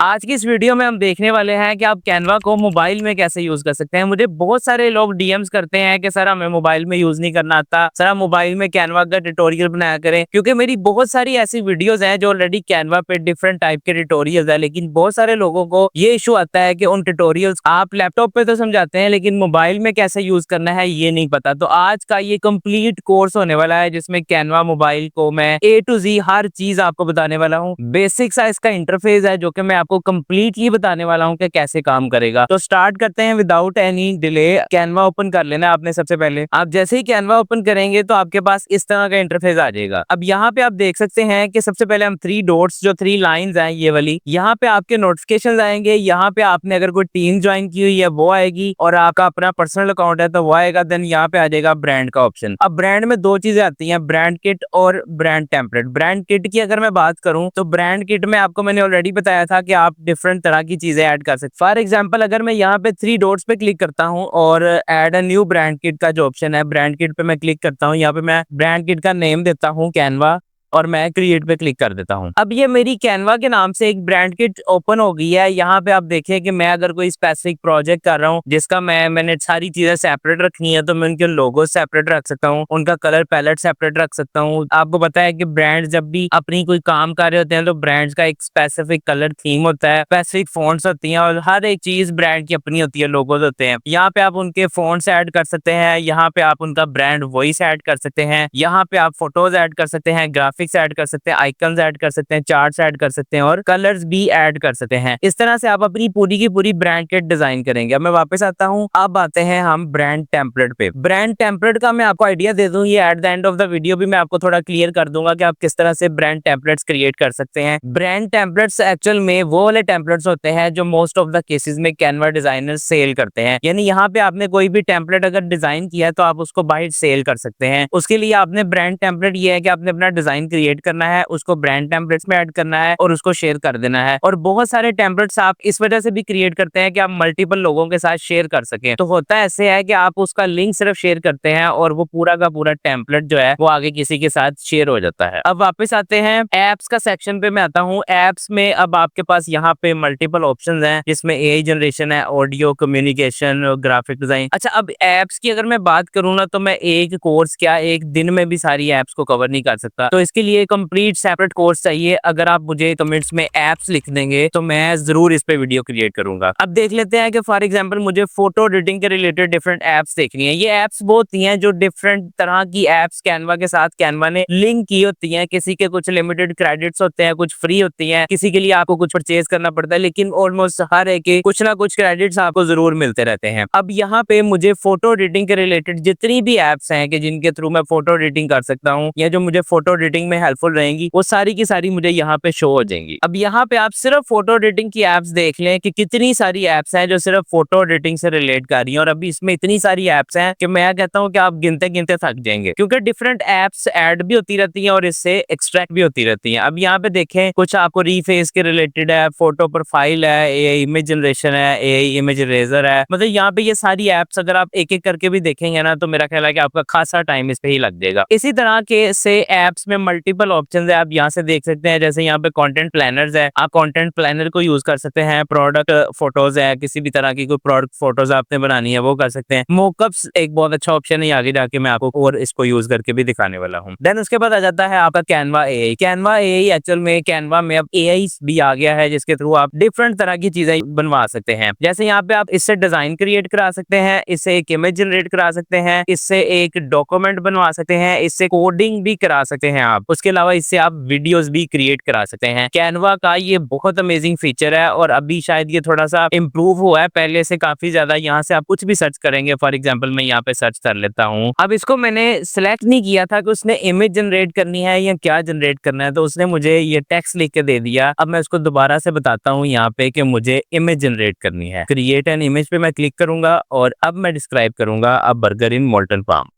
आज की इस वीडियो में हम देखने वाले हैं कि आप कैनवा को मोबाइल में कैसे यूज कर सकते हैं। मुझे बहुत सारे लोग डीएम्स करते हैं कि सर हमें मोबाइल में यूज नहीं करना आता, सर हम मोबाइल में कैनवा का ट्यूटोरियल बनाया करें। क्योंकि मेरी बहुत सारी ऐसी वीडियोस हैं जो ऑलरेडी कैनवा पे डिफरेंट टाइप के ट्यूटोरियल्स है, लेकिन बहुत सारे लोगों को ये इशू आता है कि उन ट्यूटोरियल्स आप लैपटॉप पे तो समझाते हैं लेकिन मोबाइल में कैसे यूज करना है ये नहीं पता। तो आज का ये कंप्लीट कोर्स होने वाला है जिसमें कैनवा मोबाइल को मैं ए टू जी हर चीज आपको बताने वाला हूँ। बेसिक सा इसका इंटरफेस है जो कि मैं आपको कंप्लीटली बताने वाला हूँ कि कैसे काम करेगा। तो स्टार्ट करते हैं without any delay. Canva open कर लेना आपने। सबसे पहले आप जैसे ही कैनवा ओपन करेंगे तो आपके पास इस तरह का इंटरफेस आ जाएगा। अब यहाँ पे आप देख सकते हैं कि सबसे पहले हम थ्री डॉट्स जो थ्री लाइंस हैं ये वाली, यहाँ पे आपके नोटिफिकेशन आएंगे। यहाँ पे आपने अगर कोई टीम ज्वाइन की हुई है वो आएगी और आपका अपना पर्सनल अकाउंट है तो वो आएगा। देन यहाँ पे आ जाएगा ब्रांड का ऑप्शन। अब ब्रांड में दो चीजें आती हैं, ब्रांड किट और ब्रांड टेम्पलेट। ब्रांड किट की अगर मैं बात करूं तो ब्रांड किट में आपको मैंने ऑलरेडी बताया था कि आप डिफरेंट तरह की चीजें ऐड कर सकते। फॉर एग्जांपल अगर मैं यहाँ पे थ्री डॉट्स पे क्लिक करता हूँ और add a new brand kit का जो ऑप्शन है, ब्रांड किट पे मैं क्लिक करता हूँ। यहाँ पे मैं ब्रांड किट का नेम देता हूँ कैनवा और मैं क्रिएट पे क्लिक कर देता हूँ। अब ये मेरी कैनवा के नाम से एक ब्रांड किट ओपन हो गई है। यहाँ पे आप देखें कि मैं अगर कोई स्पेसिफिक प्रोजेक्ट कर रहा हूँ जिसका मैंने सारी चीजें सेपरेट रखनी है तो मैं उनके लोगो सेपरेट रख सकता हूँ, उनका कलर पैलेट सेपरेट रख सकता हूँ। आपको पता है कि ब्रांड जब भी अपनी कोई काम कर रहे होते हैं तो ब्रांड्स का एक स्पेसिफिक कलर थीम होता है, स्पेसिफिक फॉन्ट्स होती हैं और हर एक चीज ब्रांड की अपनी होती है, लोगोज होते हैं। यहाँ पे आप उनके फॉन्ट्स ऐड कर सकते हैं, यहाँ पे आप उनका ब्रांड वॉइस ऐड कर सकते हैं, यहाँ पे आप फोटोज ऐड कर सकते हैं, ग्राफिक्स ऐड कर सकते हैं, आइकन्स ऐड कर सकते हैं, चार्ट्स ऐड कर सकते हैं और कलर्स भी ऐड कर सकते हैं। इस तरह से आप अपनी पूरी की पूरी ब्रांड किट डिजाइन करेंगे। अब मैं वापस आता हूँ, अब आते हैं हम ब्रांड टेम्पलेट पे। ब्रांड टेम्पलेट का मैं आपको आइडिया दे दूं, ये at the end of the video भी मैं आपको थोड़ा क्लियर कर दूंगा कि आप किस तरह से ब्रांड टेम्पलेट्स क्रिएट कर सकते हैं। ब्रांड टेम्पलेट्स एक्चुअल में वो वाले टेम्पलेट्स होते हैं जो मोस्ट ऑफ द केसेस में कैनवा डिजाइनर्स सेल करते हैं। यानी यहाँ पे आपने कोई भी टेम्पलेट अगर डिजाइन किया है तो आप उसको बाहर सेल कर सकते हैं। उसके लिए आपने ब्रांड टेम्पलेट ये है कि आपने अपना डिजाइन क्रिएट करना है, उसको ब्रांड टेम्पलेट्स में ऐड करना है और उसको शेयर कर देना है। और बहुत सारे टेम्पलेट्स आप इस वजह से भी क्रिएट करते हैं कि आप मल्टीपल लोगों के साथ शेयर कर सकें। तो होता ऐसे है कि आप उसका लिंक सिर्फ शेयर करते हैं और वो पूरा का पूरा टेम्पलेट जो है वो आगे किसी के साथ शेयर हो जाता है। अब वापस आते हैं एप्स का सेक्शन पे मैं आता हूँ। एप्स में अब आपके पास यहाँ पे मल्टीपल ऑप्शंस हैं जिसमें एआई जनरेशन है, ऑडियो, कम्युनिकेशन, ग्राफिक डिजाइन। अच्छा, अब एप्स की अगर मैं बात करूँ ना तो मैं एक कोर्स क्या एक दिन में भी सारी एप्स को कवर नहीं कर सकता, तो इसके लिए कंप्लीट सेपरेट कोर्स चाहिए। अगर आप मुझे कमेंट्स में एप्स लिख देंगे तो मैं जरूर इस पे वीडियो क्रिएट करूंगा। अब देख लेते हैं कि फॉर एग्जांपल मुझे फोटो एडिटिंग के रिलेटेड डिफरेंट एप्स देखनी है। ये एप्स वो होती हैं जो डिफरेंट तरह की एप्स कैनवा के साथ कैनवा ने लिंक की होती हैं। किसी के कुछ लिमिटेड क्रेडिट्स होते हैं, कुछ फ्री होती हैं, किसी के लिए आपको कुछ परचेज करना पड़ता है, लेकिन ऑलमोस्ट हर एक के कुछ ना कुछ क्रेडिट्स आपको जरूर मिलते रहते हैं। अब यहाँ पे मुझे फोटो एडिटिंग के रिलेटेड जितनी भी एप्स हैं कि जिनके थ्रू मैं फोटो एडिटिंग कर सकता हूँ या जो मुझे फोटो एडिटिंग में हेल्पफुल रहेंगी वो सारी की सारी मुझे यहाँ पे शो हो जाएंगी। अब यहाँ पे आप सिर्फ फोटो एडिटिंग की एप्स देख लें कि कितनी सारी एप्स हैं जो सिर्फ फोटो एडिटिंग से रिलेट कर रही हैं। और अभी इसमें इतनी सारी एप्स हैं कि मैं कहता हूँ कि आप गिनते गिनते थक जाएंगे, क्योंकि डिफरेंट एप्स ऐड भी होती रहती हैं और इससे एक्सट्रैक्ट भी होती रहती हैं। अब यहाँ पे देखें, कुछ आपको रीफेस के रिलेटेड है, फोटो प्रोफाइल है, एआई इमेज जनरेशन है, एआई इमेज इरेजर है। मतलब यहाँ पे ये सारी एप्स अगर आप एक एक करके भी देखेंगे ना तो मेरा ख्याल है कि आपका खासा टाइम इस पे ही लग जाएगा। इसी तरह के से एप्स में मल्टीपल ऑप्शन है, आप यहाँ से देख सकते हैं। जैसे यहाँ पे कंटेंट प्लानर्स है, आप कंटेंट प्लानर को यूज कर सकते हैं। प्रोडक्ट फोटोज है, किसी भी तरह की कोई प्रोडक्ट फोटोज आपने बनानी है वो कर सकते हैं। मोकअप्स एक बहुत अच्छा ऑप्शन है, आगे जाके मैं आपको और इसको यूज करके भी दिखाने वाला हूँ। देन उसके बाद आ जाता है आपका Canva AI. Canva AI actual में कैनवा में अब एआई भी आ गया है जिसके थ्रू आप डिफरेंट तरह की चीजें बनवा सकते हैं। जैसे यहाँ पे आप इससे डिजाइन क्रिएट करा सकते हैं, इससे एक इमेज जनरेट करा सकते हैं, इससे एक डॉक्यूमेंट बनवा सकते हैं, इससे कोडिंग भी करा सकते हैं आप। उसके अलावा इससे आप वीडियोस भी क्रिएट करा सकते हैं। कैनवा का ये बहुत अमेजिंग फीचर है और अभी शायद ये थोड़ा सा इम्प्रूव हुआ है पहले से काफी ज्यादा। यहाँ से आप कुछ भी सर्च करेंगे, फॉर एग्जाम्पल मैं यहाँ पे सर्च कर लेता हूँ। अब इसको मैंने सिलेक्ट नहीं किया था कि उसने इमेज जनरेट करनी है या क्या जनरेट करना है, तो उसने मुझे ये टेक्स्ट लिख के दे दिया। अब मैं उसको दोबारा से बताता हूँ यहाँ पे कि मुझे इमेज जनरेट करनी है। क्रिएट एन इमेज पे मैं क्लिक करूंगा और अब मैं डिस्क्राइब करूंगा a burger in molten form.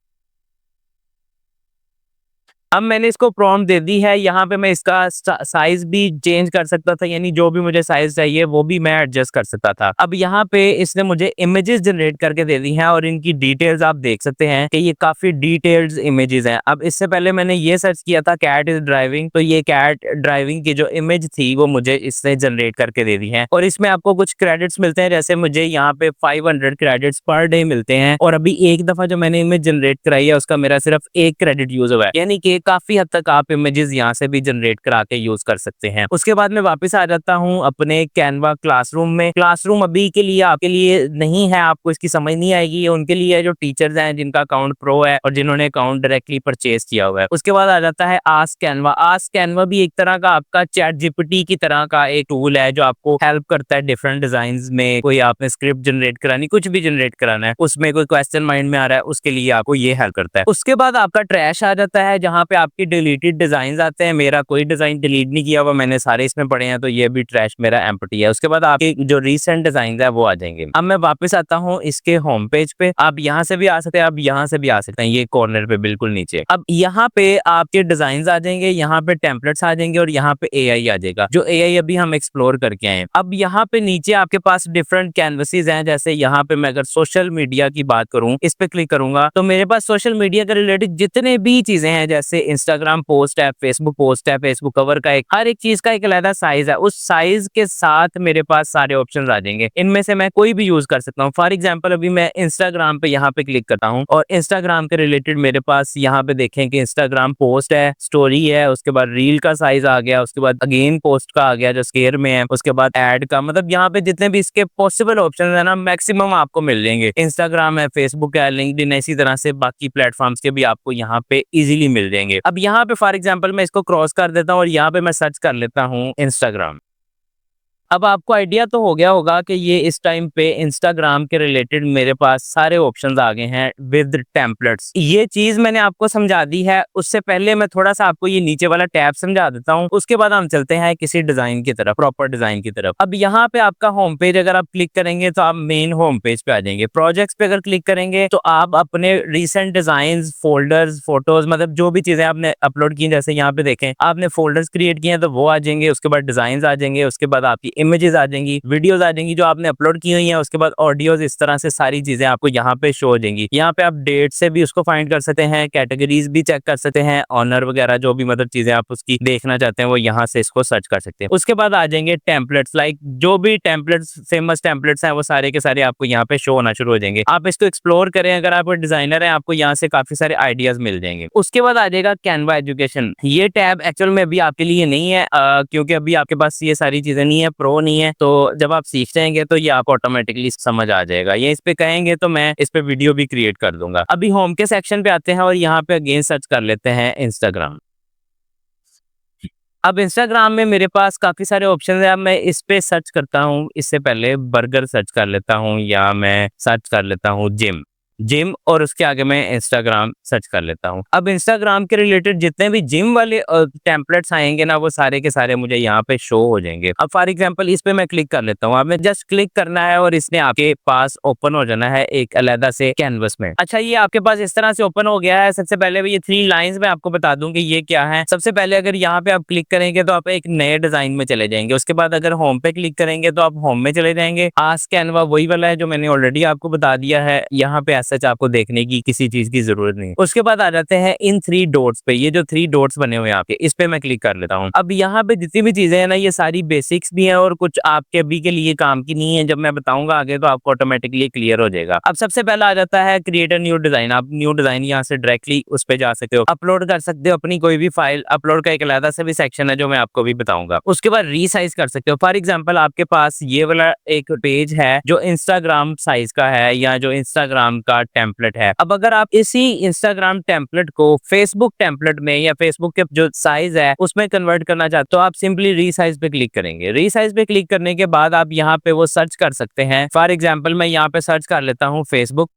अब मैंने इसको प्रॉम्प्ट दे दी है, यहाँ पे मैं इसका साइज भी चेंज कर सकता था, यानी जो भी मुझे साइज चाहिए वो भी मैं एडजस्ट कर सकता था। अब यहाँ पे इसने मुझे इमेजेस जनरेट करके दे दी हैं और इनकी डिटेल्स आप देख सकते हैं कि ये काफी डिटेल्ड इमेजेस हैं। अब इससे पहले मैंने ये सर्च किया था कैट इज ड्राइविंग, तो ये कैट ड्राइविंग की जो इमेज थी वो मुझे इसने जनरेट करके दे दी है और इसमें आपको कुछ क्रेडिट्स मिलते हैं, जैसे मुझे यहाँ पे 500 क्रेडिट्स पर डे मिलते हैं और अभी एक दफा जो मैंने इमेज जनरेट कराई है उसका मेरा सिर्फ 1 क्रेडिट यूज हुआ है, यानी कि काफी हद तक आप इमेजेस यहाँ से भी जनरेट करा के यूज कर सकते हैं। उसके बाद मैं वापस आ जाता हूँ अपने कैनवा क्लासरूम में। क्लासरूम अभी के लिए आपके लिए नहीं है, आपको इसकी समझ नहीं आएगी, ये उनके लिए है जो टीचर्स हैं जिनका अकाउंट प्रो है और जिन्होंने अकाउंट डायरेक्टली परचेज किया हुआ है। उसके बाद आ जाता है आस्क कैनवा। आस्क कैनवा भी एक तरह का आपका चैट जीपीटी की तरह का एक टूल है जो आपको हेल्प करता है डिफरेंट डिजाइन में। कोई आपने स्क्रिप्ट जनरेट करानी, कुछ भी जनरेट कराना है, उसमें कोई क्वेश्चन माइंड में आ रहा है, उसके लिए आपको ये हेल्प करता है। उसके बाद आपका ट्रैश आ जाता है जहाँ पे आपकी डिलीटेड डिजाइन आते हैं। मेरा कोई डिजाइन डिलीट नहीं किया हुआ, मैंने सारे इसमें पड़े हैं, तो ये भी ट्रैश मेरा एम्प्टी है। उसके बाद आपके जो रिसेंट डिजाइन है वो आ जाएंगे। अब मैं वापस आता हूँ इसके होम पेज पे। आप यहाँ से भी आ सकते हैं, आप यहाँ से भी आ सकते हैं, ये कॉर्नर पे बिल्कुल नीचे। अब यहाँ पे आपके डिजाइन आ जाएंगे, यहाँ पे टेम्पलेट्स आ जाएंगे और यहाँ पे एआई आ जाएगा, जो एआई अभी हम एक्सप्लोर करके आए। अब यहाँ पे नीचे आपके पास डिफरेंट कैनवसेस हैं, जैसे यहाँ पे मैं अगर सोशल मीडिया की बात करूँ, इस पे क्लिक करूंगा तो मेरे पास सोशल मीडिया के रिलेटेड जितने भी चीजें हैं, जैसे इंस्टाग्राम पोस्ट है, फेसबुक पोस्ट है, फेसबुक कवर का एक हर एक चीज का एक अलग साइज है, उस साइज के साथ मेरे पास सारे ऑप्शंस आ जाएंगे। इनमें से मैं कोई भी यूज कर सकता हूँ। फॉर एग्जांपल अभी मैं इंस्टाग्राम पे यहाँ पे क्लिक करता हूँ और इंस्टाग्राम के रिलेटेड मेरे पास यहाँ पे देखें कि इंस्टाग्राम पोस्ट है, स्टोरी है, उसके बाद रील का साइज आ गया, उसके बाद अगेन पोस्ट का आ गया जो स्केयर में है, उसके बाद एड का, मतलब यहाँ पे जितने भी इसके पॉसिबल ऑप्शन है ना मैक्सिमम आपको मिल जाएंगे। इंस्टाग्राम है, फेसबुक है, लिंक्डइन, इसी तरह से बाकी प्लेटफॉर्म्स के भी आपको यहाँ पे इजीली मिल जाएंगे। अब यहाँ पे फॉर एग्जांपल मैं इसको क्रॉस कर देता हूँ और यहाँ पे मैं सर्च कर लेता हूँ इंस्टाग्राम। अब आपको आइडिया तो हो गया होगा कि ये इस टाइम पे इंस्टाग्राम के रिलेटेड मेरे पास सारे ऑप्शंस आ गए हैं विद टेम्पलेट्स। ये चीज मैंने आपको समझा दी है। उससे पहले मैं थोड़ा सा आपको ये नीचे वाला टैब समझा देता हूँ, उसके बाद हम चलते हैं किसी डिजाइन की तरफ, प्रॉपर डिजाइन की तरफ। अब यहाँ पे आपका होम पेज अगर आप क्लिक करेंगे तो आप मेन होम पेज पे आ जाएंगे। प्रोजेक्ट्स पे अगर क्लिक करेंगे तो आप अपने रिसेंट डिजाइन, फोल्डर्स, फोटोज, मतलब जो भी चीजें आपने अपलोड की, जैसे यहाँ पे देखें आपने फोल्डर्स क्रिएट किए हैं तो वो आ जाएंगे। उसके बाद डिजाइन आ जाएंगे, उसके बाद आपकी इमेजेस आ जाएंगी, वीडियोस आ जाएंगी जो आपने अपलोड की हुई हैं, उसके बाद ऑडियोज, इस तरह से सारी चीजें आपको यहाँ पे शो हो जाएंगी। यहाँ पे आप डेट से भी उसको फाइंड कर सकते हैं, कैटेगरीज भी चेक कर सकते हैं, ऑनर वगैरह जो भी मतलब चीजें आप उसकी देखना चाहते हैं वो यहाँ से इसको सर्च कर सकते हैं। उसके बाद आ जाएंगे टेम्पलेट्स, लाइक जो भी टेम्पलेट्स, फेमस टेम्पलेट्स हैं वो सारे के सारे आपको यहाँ पे शो होना शुरू हो जाएंगे। आप इसको एक्सप्लोर करें, अगर आप डिजाइनर है आपको यहाँ से काफी सारे आइडियाज मिल जाएंगे। उसके बाद आ जाएगा कैनवा एजुकेशन। ये टैब एक्चुअल में अभी आपके लिए नहीं है, क्योंकि अभी आपके पास ये सारी चीजें नहीं है, प्रो नहीं है। तो जब आप सीख जाएंगे तो ये आपको ऑटोमेटिकली समझ आ जाएगा। ये इस पे कहेंगे तो मैं इस पे वीडियो भी क्रिएट कर दूंगा। अभी होम के सेक्शन पे आते हैं और यहाँ पे अगेन सर्च कर लेते हैं इंस्टाग्राम। अब इंस्टाग्राम में मेरे पास काफी सारे ऑप्शन है। अब मैं इस पे सर्च करता हूँ, इससे पहले बर्गर सर्च कर लेता हूँ या मैं सर्च कर लेता हूँ जिम और उसके आगे मैं इंस्टाग्राम सर्च कर लेता हूँ। अब इंस्टाग्राम के रिलेटेड जितने भी जिम वाले टेम्पलेट्स आएंगे ना वो सारे के सारे मुझे यहाँ पे शो हो जाएंगे। अब फॉर एग्जांपल इस पे मैं क्लिक कर लेता हूँ। अब मैं जस्ट क्लिक करना है और इसने आपके पास ओपन हो जाना है एक अलग से कैनवस में। अच्छा, ये आपके पास इस तरह से ओपन हो गया है। सबसे पहले ये 3 लाइंस में आपको बता दूं कि ये क्या है। सबसे पहले अगर यहाँ पे आप क्लिक करेंगे तो आप एक नए डिजाइन में चले जाएंगे। उसके बाद अगर होम पे क्लिक करेंगे तो आप होम में चले जाएंगे। आस्क कैनवा वही वाला है जो मैंने ऑलरेडी आपको बता दिया है, यहाँ पे सच आपको देखने की किसी चीज की जरूरत नहीं। उसके बाद आ जाते हैं इन 3 डॉट्स पे। ये जो 3 डॉट्स बने हुए हैं आपके, इस पे मैं क्लिक कर लेता हूँ। अब यहाँ पे जितनी भी चीजें हैं ना ये सारी बेसिक्स भी हैं और कुछ आपके अभी के लिए काम की नहीं है। जब मैं बताऊंगा आगे तो आपको ऑटोमेटिकली क्लियर हो जाएगा। अब सबसे पहला आ जाता है क्रिएट अ न्यू डिजाइन। आप न्यू डिजाइन यहाँ से डायरेक्टली उस पे जा सकते हो, अपलोड कर सकते हो अपनी कोई भी फाइल। अपलोड का एक अलग से भी सेक्शन है जो मैं आपको भी बताऊंगा। उसके बाद रीसाइज कर सकते हो। फॉर एग्जाम्पल आपके पास ये वाला एक पेज है जो इंस्टाग्राम साइज का है या जो इंस्टाग्राम का टेम्पलेट है। अब अगर आप इसी इंस्टाग्राम टेम्पलेट को फेसबुक टेम्पलेट में या फेसबुक के जो साइज है उसमें कन्वर्ट करना चाहते हो तो आप सिंपली रीसाइज पे क्लिक करेंगे। रीसाइज पे क्लिक करने के बाद आप यहाँ पे वो सर्च कर सकते हैं। फॉर एग्जाम्पल मैं यहाँ पे सर्च कर लेता हूँ फेसबुक।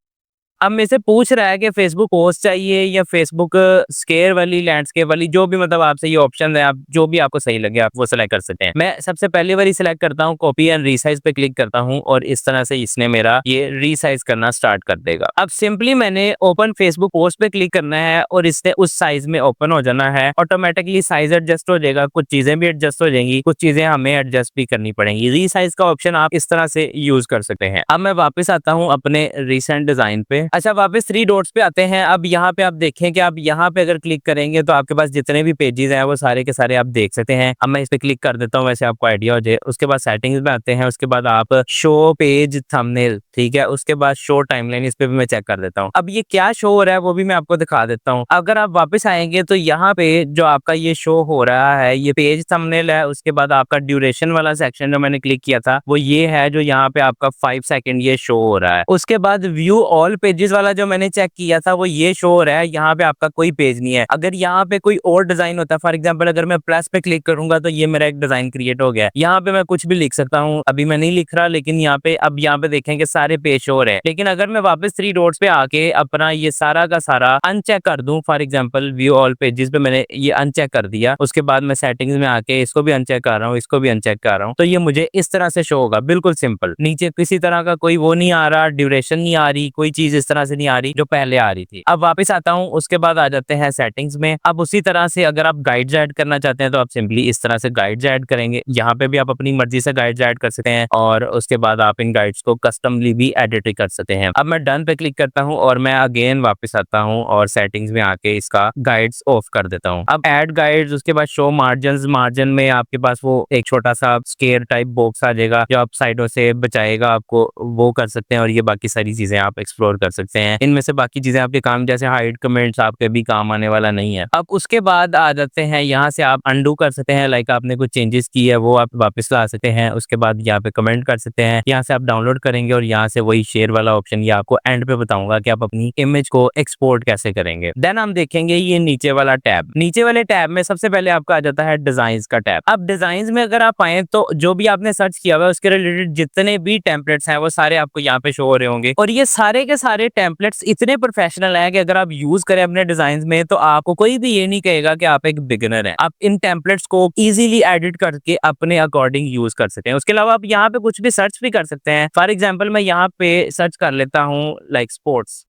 अब मेरे से पूछ रहा है कि फेसबुक पोस्ट चाहिए या फेसबुक स्क्वायर वाली, लैंडस्केप वाली, जो भी मतलब आपसे ये ऑप्शन है, आप जो भी आपको सही लगे आप वो सिलेक्ट कर सकते हैं। मैं सबसे पहले वाली सिलेक्ट करता हूँ, कॉपी एंड रीसाइज पे क्लिक करता हूँ और इस तरह से इसने मेरा ये रीसाइज करना स्टार्ट कर देगा। अब सिंपली मैंने ओपन फेसबुक पोस्ट पे क्लिक करना है और इससे उस साइज में ओपन हो जाना है। ऑटोमेटिकली साइज एडजस्ट हो जाएगा, कुछ चीजें भी एडजस्ट हो जाएंगी, कुछ चीजें हमें एडजस्ट भी करनी पड़ेंगी। रीसाइज का ऑप्शन आप इस तरह से यूज कर सकते हैं। अब मैं वापस आता हूँ अपने रिसेंट डिजाइन पे। अच्छा, वापस थ्री डॉट्स पे आते हैं। अब यहाँ पे आप देखें कि आप यहाँ पे अगर क्लिक करेंगे तो आपके पास जितने भी पेजेस हैं वो सारे के सारे आप देख सकते हैं। अब मैं इस पे क्लिक कर देता हूँ, वैसे आपको आइडिया हो जाए। उसके बाद सेटिंग्स में आते हैं, उसके बाद आप शो पेज थंबनेल, ठीक है, उसके बाद शो टाइमलाइन, इस पे भी मैं चेक कर देता हूँ। अब ये क्या शो हो रहा है वो भी मैं आपको दिखा देता हूँ। अगर आप वापस आएंगे तो यहाँ पे जो आपका ये शो हो रहा है ये पेज थंबनेल है। उसके बाद आपका ड्यूरेशन वाला सेक्शन जो मैंने क्लिक किया था वो ये है, जो यहाँ पे आपका 5 सेकंड ये शो हो रहा है। उसके बाद व्यू ऑल पेजेस वाला जो मैंने चेक किया था वो ये शो हो रहा है, यहाँ पे आपका कोई पेज नहीं है। अगर यहाँ पे कोई और डिजाइन होता है, फॉर एग्जांपल अगर मैं प्लस पे क्लिक करूंगा तो ये मेरा एक डिजाइन क्रिएट हो गया। यहाँ पे मैं कुछ भी लिख सकता हूँ, अभी मैं नहीं लिख रहा, लेकिन यहाँ पे अब यहाँ पे देखेंगे सारे पेज शो हो रहे हैं। लेकिन अगर मैं वापस थ्री डॉट्स पे आके अपना ये सारा का सारा अनचेक कर दूं, for example view all pages पे मैंने ये अनचेक कर दिया, उसके बाद मैं सेटिंग्स में आके इसको भी अनचेक कर रहा हूँ, इसको भी अनचेक कर रहा हूँ, तो ये मुझे इस तरह से शो होगा, बिल्कुल सिंपल। नीचे किसी तरह का कोई वो नहीं आ रहा, ड्यूरेशन नहीं आ रही, कोई चीज इस तरह से नहीं आ रही जो पहले आ रही थी। अब वापस आता हूँ, उसके बाद आ जाते हैं सेटिंग्स में। अब उसी तरह से अगर आप गाइड्स ऐड करना चाहते हैं तो आप सिंपली इस तरह से गाइड्स ऐड करेंगे। यहाँ पे भी आप अपनी मर्जी से गाइड्स ऐड कर सकते हैं और उसके बाद आप इन गाइड्स को कस्टमली भी एडिट कर सकते हैं। अब मैं डन पे क्लिक करता हूँ और मैं अगेन वापस आता हूँ और सेटिंग्स में आके इसका गाइड्स ऑफ कर देता हूँ। अब ऐड गाइड्स, उसके बाद शो मार्जिन, मार्जिन में आपके पास वो एक छोटा सा स्केयर टाइप बॉक्स आ जाएगा जो आप साइडों से बचाएगा आपको, वो कर सकते हैं। और ये बाकी सारी चीजें आप एक्सप्लोर कर सकते हैं। इनमें से बाकी चीजें आपके काम, जैसे हाइड कमेंट्स, आपके भी काम आने वाला नहीं है। अब उसके बाद आ जाते हैं, यहाँ से आप अंडू कर सकते हैं, लाइक आपने कुछ चेंजेस की है वो आप वापस ला सकते हैं। उसके बाद यहाँ पे कमेंट कर सकते हैं, यहाँ से आप डाउनलोड करेंगे और यहाँ से वही शेयर वाला ऑप्शन, ये आपको एंड पे बताऊंगा कि आप अपनी इमेज को एक्सपोर्ट कैसे करेंगे। देन हम देखेंगे ये नीचे वाला टैब। नीचे वाले टैब में सबसे पहले आपका आ जाता है डिजाइन का टैब। अब डिजाइन में अगर आप आए तो जो भी आपने सर्च किया हुआ है उसके रिलेटेड जितने भी टेम्पलेट्स हैं वो सारे आपको यहाँ पे शो हो रहे होंगे। और ये सारे के सारे टेम्पलेट्स इतने प्रोफेशनल हैं कि अगर आप यूज करें अपने डिजाइन में तो आपको कोई भी ये नहीं कहेगा कि आप एक बिगिनर हैं। आप इन टेम्पलेट्स को इजीली एडिट करके अपने अकॉर्डिंग यूज कर सकते हैं। उसके अलावा आप यहाँ पे कुछ भी सर्च भी कर सकते हैं। फॉर एग्जाम्पल मैं यहाँ पे सर्च कर लेता हूँ लाइक स्पोर्ट्स।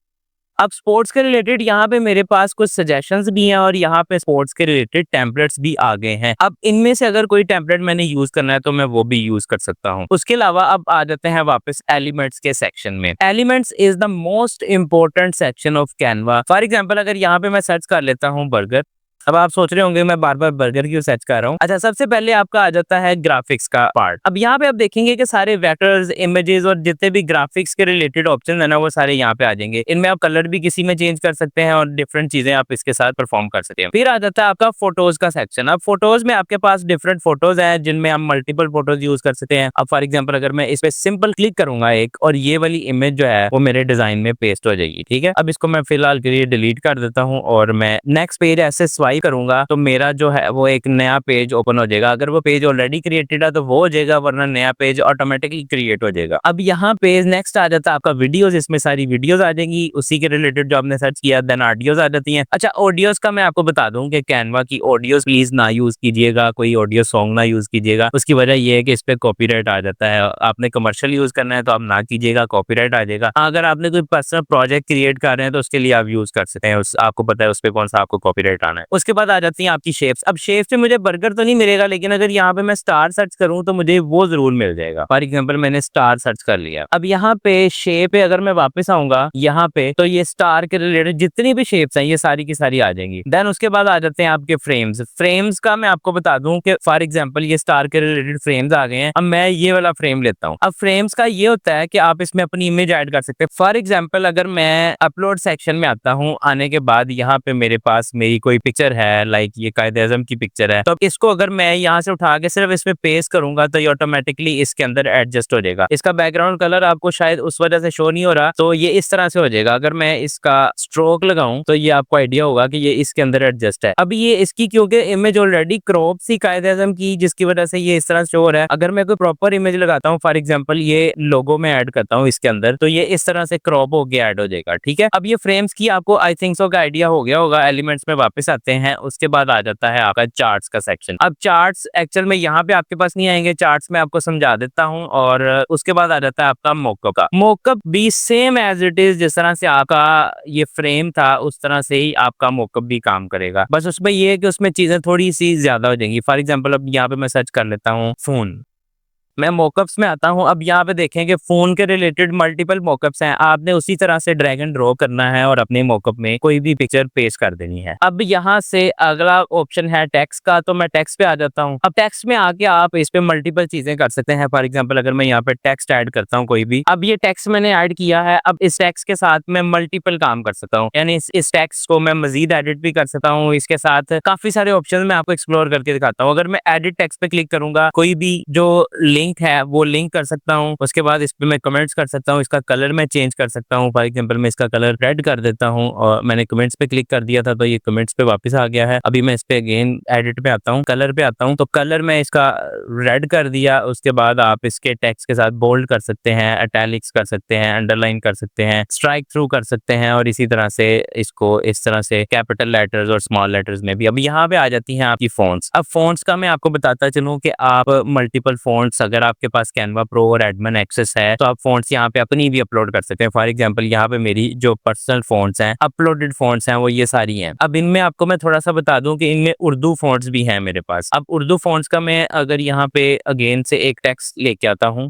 अब स्पोर्ट्स के रिलेटेड यहाँ पे मेरे पास कुछ सजेशंस भी हैं और यहाँ पे स्पोर्ट्स के रिलेटेड टेम्पलेट्स भी आ गए हैं। अब इनमें से अगर कोई टेम्पलेट मैंने यूज करना है तो मैं वो भी यूज कर सकता हूँ। उसके अलावा अब आ जाते हैं वापस एलिमेंट्स के सेक्शन में। Elements is the most important section of Canva. For example अगर यहाँ पे मैं सर्च कर लेता हूँ बर्गर। अब आप सोच रहे होंगे मैं बार बार बर्गर क्यों सर्च कर रहा हूँ। अच्छा, सबसे पहले आपका आ जाता है ग्राफिक्स का पार्ट। अब यहाँ पे आप देखेंगे कि सारे वेक्टर्स, इमेजेस और जितने भी ग्राफिक्स के रिलेटेड ऑप्शन है ना वो सारे यहाँ पे आ जाएंगे। इनमें आप कलर भी किसी में चेंज कर सकते हैं और डिफरेंट चीजें आप इसके साथ परफॉर्म कर सकते हैं। फिर आ जाता है आपका फोटोज का सेक्शन। अब फोटोज में आपके पास डिफरेंट फोटोज है जिनमें आप मल्टीपल फोटोज यूज कर सकते हैं। अब फॉर एग्जाम्पल अगर मैं इस पे सिंपल क्लिक करूंगा एक, और ये वाली इमेज जो है वो मेरे डिजाइन में पेस्ट हो जाएगी। ठीक है, अब इसको मैं फिलहाल के लिए डिलीट कर देता हूँ और मैं नेक्स्ट पेज ऐसे स्वाइप करूंगा तो मेरा जो है वो एक नया पेज ओपन हो जाएगा। अगर वो पेज ऑलरेडी क्रिएटेड है तो वो हो जाएगा, वरना नया पेज ऑटोमेटिकली क्रिएट हो जाएगा। अब यहाँ पेज नेक्स्ट आ जाता है आपका वीडियोस। इसमें सारी वीडियोस आ जाएंगी उसी के रिलेटेड जो आपने सर्च किया। देन ऑडियोज आ जाती हैं। अच्छा, ऑडियोज का मैं आपको बता दूं कि कैनवा की ऑडियोज प्लीज ना यूज कीजिएगा, कोई ऑडियो सॉन्ग ना यूज कीजिएगा। उसकी वजह ये है कि इस पे कॉपीराइट आ जाता है। आपने कमर्शियल यूज करना है तो आप ना कीजिएगा, कॉपीराइट आ जाएगा। अगर आपने कोई पर्सनल प्रोजेक्ट क्रिएट कर रहे हैं तो उसके लिए आप यूज कर सकते हैं, आपको पता है उस पर कौन सा आपको कॉपीराइट आना है। उसके बाद आ जाती है आपकी शेप्स। अब शेप्स में मुझे बर्गर तो नहीं मिलेगा, लेकिन अगर यहाँ पे मैं स्टार सर्च करूँ तो मुझे वो जरूर मिल जाएगा। फॉर एग्जाम्पल मैंने स्टार सर्च कर लिया। अब यहाँ पे शेप पे अगर मैं वापस आऊंगा यहाँ पे तो ये स्टार के रिलेटेड जितनी भी शेप्स हैं ये सारी की सारी आ जाएंगी। देन उसके बाद आ जाते हैं आपके फ्रेम्स। फ्रेम्स का मैं आपको बता दूं कि फॉर एग्जाम्पल ये स्टार के रिलेटेड फ्रेम्स आ गए हैं। अब मैं ये वाला फ्रेम लेता हूँ। अब फ्रेम्स का ये होता है कि आप इसमें अपनी इमेज ऐड कर सकते हैं। फॉर एग्जाम्पल अगर मैं अपलोड सेक्शन में आता हूँ, आने के बाद यहाँ पे मेरे पास मेरी कोई पिक्चर है, लाइक ये कायद-ए-आज़म की पिक्चर है, तो अब इसको अगर मैं यहाँ से उठा के सिर्फ इसमें पेस्ट करूंगा तो ये ऑटोमेटिकली इसके अंदर एडजस्ट हो जाएगा। इसका बैकग्राउंड कलर आपको शायद उस वजह से शो नहीं हो रहा, तो ये इस तरह से हो जाएगा। अगर मैं इसका स्ट्रोक लगाऊं तो ये आपको आइडिया होगा कि ये इसके अंदर एडजस्ट है। अब ये इसकी क्योंकि इमेज ऑलरेडी क्रॉप सी कायद-ए-आज़म की, जिसकी वजह से ये इस तरह शो हो रहा है। अगर मैं कोई प्रॉपर इमेज लगाता हूँ, फॉर एग्जांपल ये लोगो में ऐड करता हूँ इसके अंदर, तो ये इस तरह से क्रॉप होके ऐड हो जाएगा। ठीक है, अब ये फ्रेम्स की आपको आई थिंक सो का आइडिया हो गया होगा। एलिमेंट्स में वापस आते हैं, उसके बाद आ जाता है आपका चार्ट्स का सेक्शन। अब चार्ट्स एक्चुअल में यहाँ पे आपके पास नहीं आएंगे, चार्ट्स में आपको समझा देता हूँ। और उसके बाद आ जाता है आपका मॉकअप का। मॉकअप भी सेम एज इट इज, जिस तरह से आपका ये फ्रेम था उस तरह से ही आपका मॉकअप भी काम करेगा। बस उसमें ये है कि उसमें चीजें थोड़ी सी ज्यादा हो जाएंगी। फॉर एग्जाम्पल अब यहाँ पे मैं सर्च कर लेता हूँ फोन, मैं मॉकअप्स में आता हूँ। अब यहाँ पे देखें कि फोन के रिलेटेड मल्टीपल मॉकअप्स हैं। आपने उसी तरह से ड्रैग एंड ड्रॉ करना है और अपने मॉकअप में कोई भी पिक्चर पेस्ट कर देनी है। अब यहाँ से अगला ऑप्शन है टेक्स्ट का, तो मैं टेक्स्ट पे आ जाता हूँ। अब टेक्स्ट में आके आप इस पे मल्टीपल चीजें कर सकते हैं। फॉर एग्जाम्पल अगर मैं यहाँ पे टेक्स्ट ऐड करता हूँ कोई भी, अब ये टेक्स्ट मैंने ऐड किया है। अब इस टेक्स्ट के साथ मैं मल्टीपल काम कर सकता हूँ, यानी इस टेक्स्ट को मैं मजीद एडिट भी कर सकता हूँ। इसके साथ काफी सारे ऑप्शन मैं आपको एक्सप्लोर करके दिखाता हूँ। अगर मैं एडिट टेक्स्ट पे क्लिक करूंगा, कोई भी जो लिंक है वो लिंक कर सकता हूँ। उसके बाद इस पे मैं कमेंट्स कर सकता हूँ, इसका कलर मैं चेंज कर सकता हूँ। फॉर एग्जांपल मैं इसका कलर रेड कर देता हूँ और मैंने कमेंट्स पे क्लिक कर दिया था तो ये कमेंट्स पे वापस आ गया है। अभी मैं इस पे अगेन एडिट पे आता हूँ, कलर पे आता हूँ, तो कलर मैं इसका रेड कर दिया। उसके बाद आप इसके टेक्स्ट के साथ बोल्ड कर सकते हैं, इटैलिक्स कर सकते हैं, अंडरलाइन कर सकते हैं, स्ट्राइक थ्रू कर सकते हैं और इसी तरह से इसको इस तरह से कैपिटल लेटर्स और स्मॉल लेटर्स में भी। अब यहाँ पे आ जाती हैं आपकी फ़ॉन्ट्स। अब फ़ॉन्ट्स का मैं आपको बताता चलूँ कि आप मल्टीपल फ़ॉन्ट्स, अगर आपके पास कैनवा प्रो और एडमिन एक्सेस है तो आप फ़ॉन्ट्स यहाँ पे अपनी भी अपलोड कर सकते हैं। फॉर एग्जांपल यहाँ पे मेरी जो पर्सनल फ़ॉन्ट्स हैं, अपलोडेड फ़ॉन्ट्स हैं, वो ये सारी हैं। अब इनमें आपको मैं थोड़ा सा बता दूं कि इनमें उर्दू फ़ॉन्ट्स भी हैं मेरे पास। अब उर्दू फ़ॉन्ट्स का मैं अगर यहाँ पे अगेन से एक टेक्स्ट लेके आता हूँ,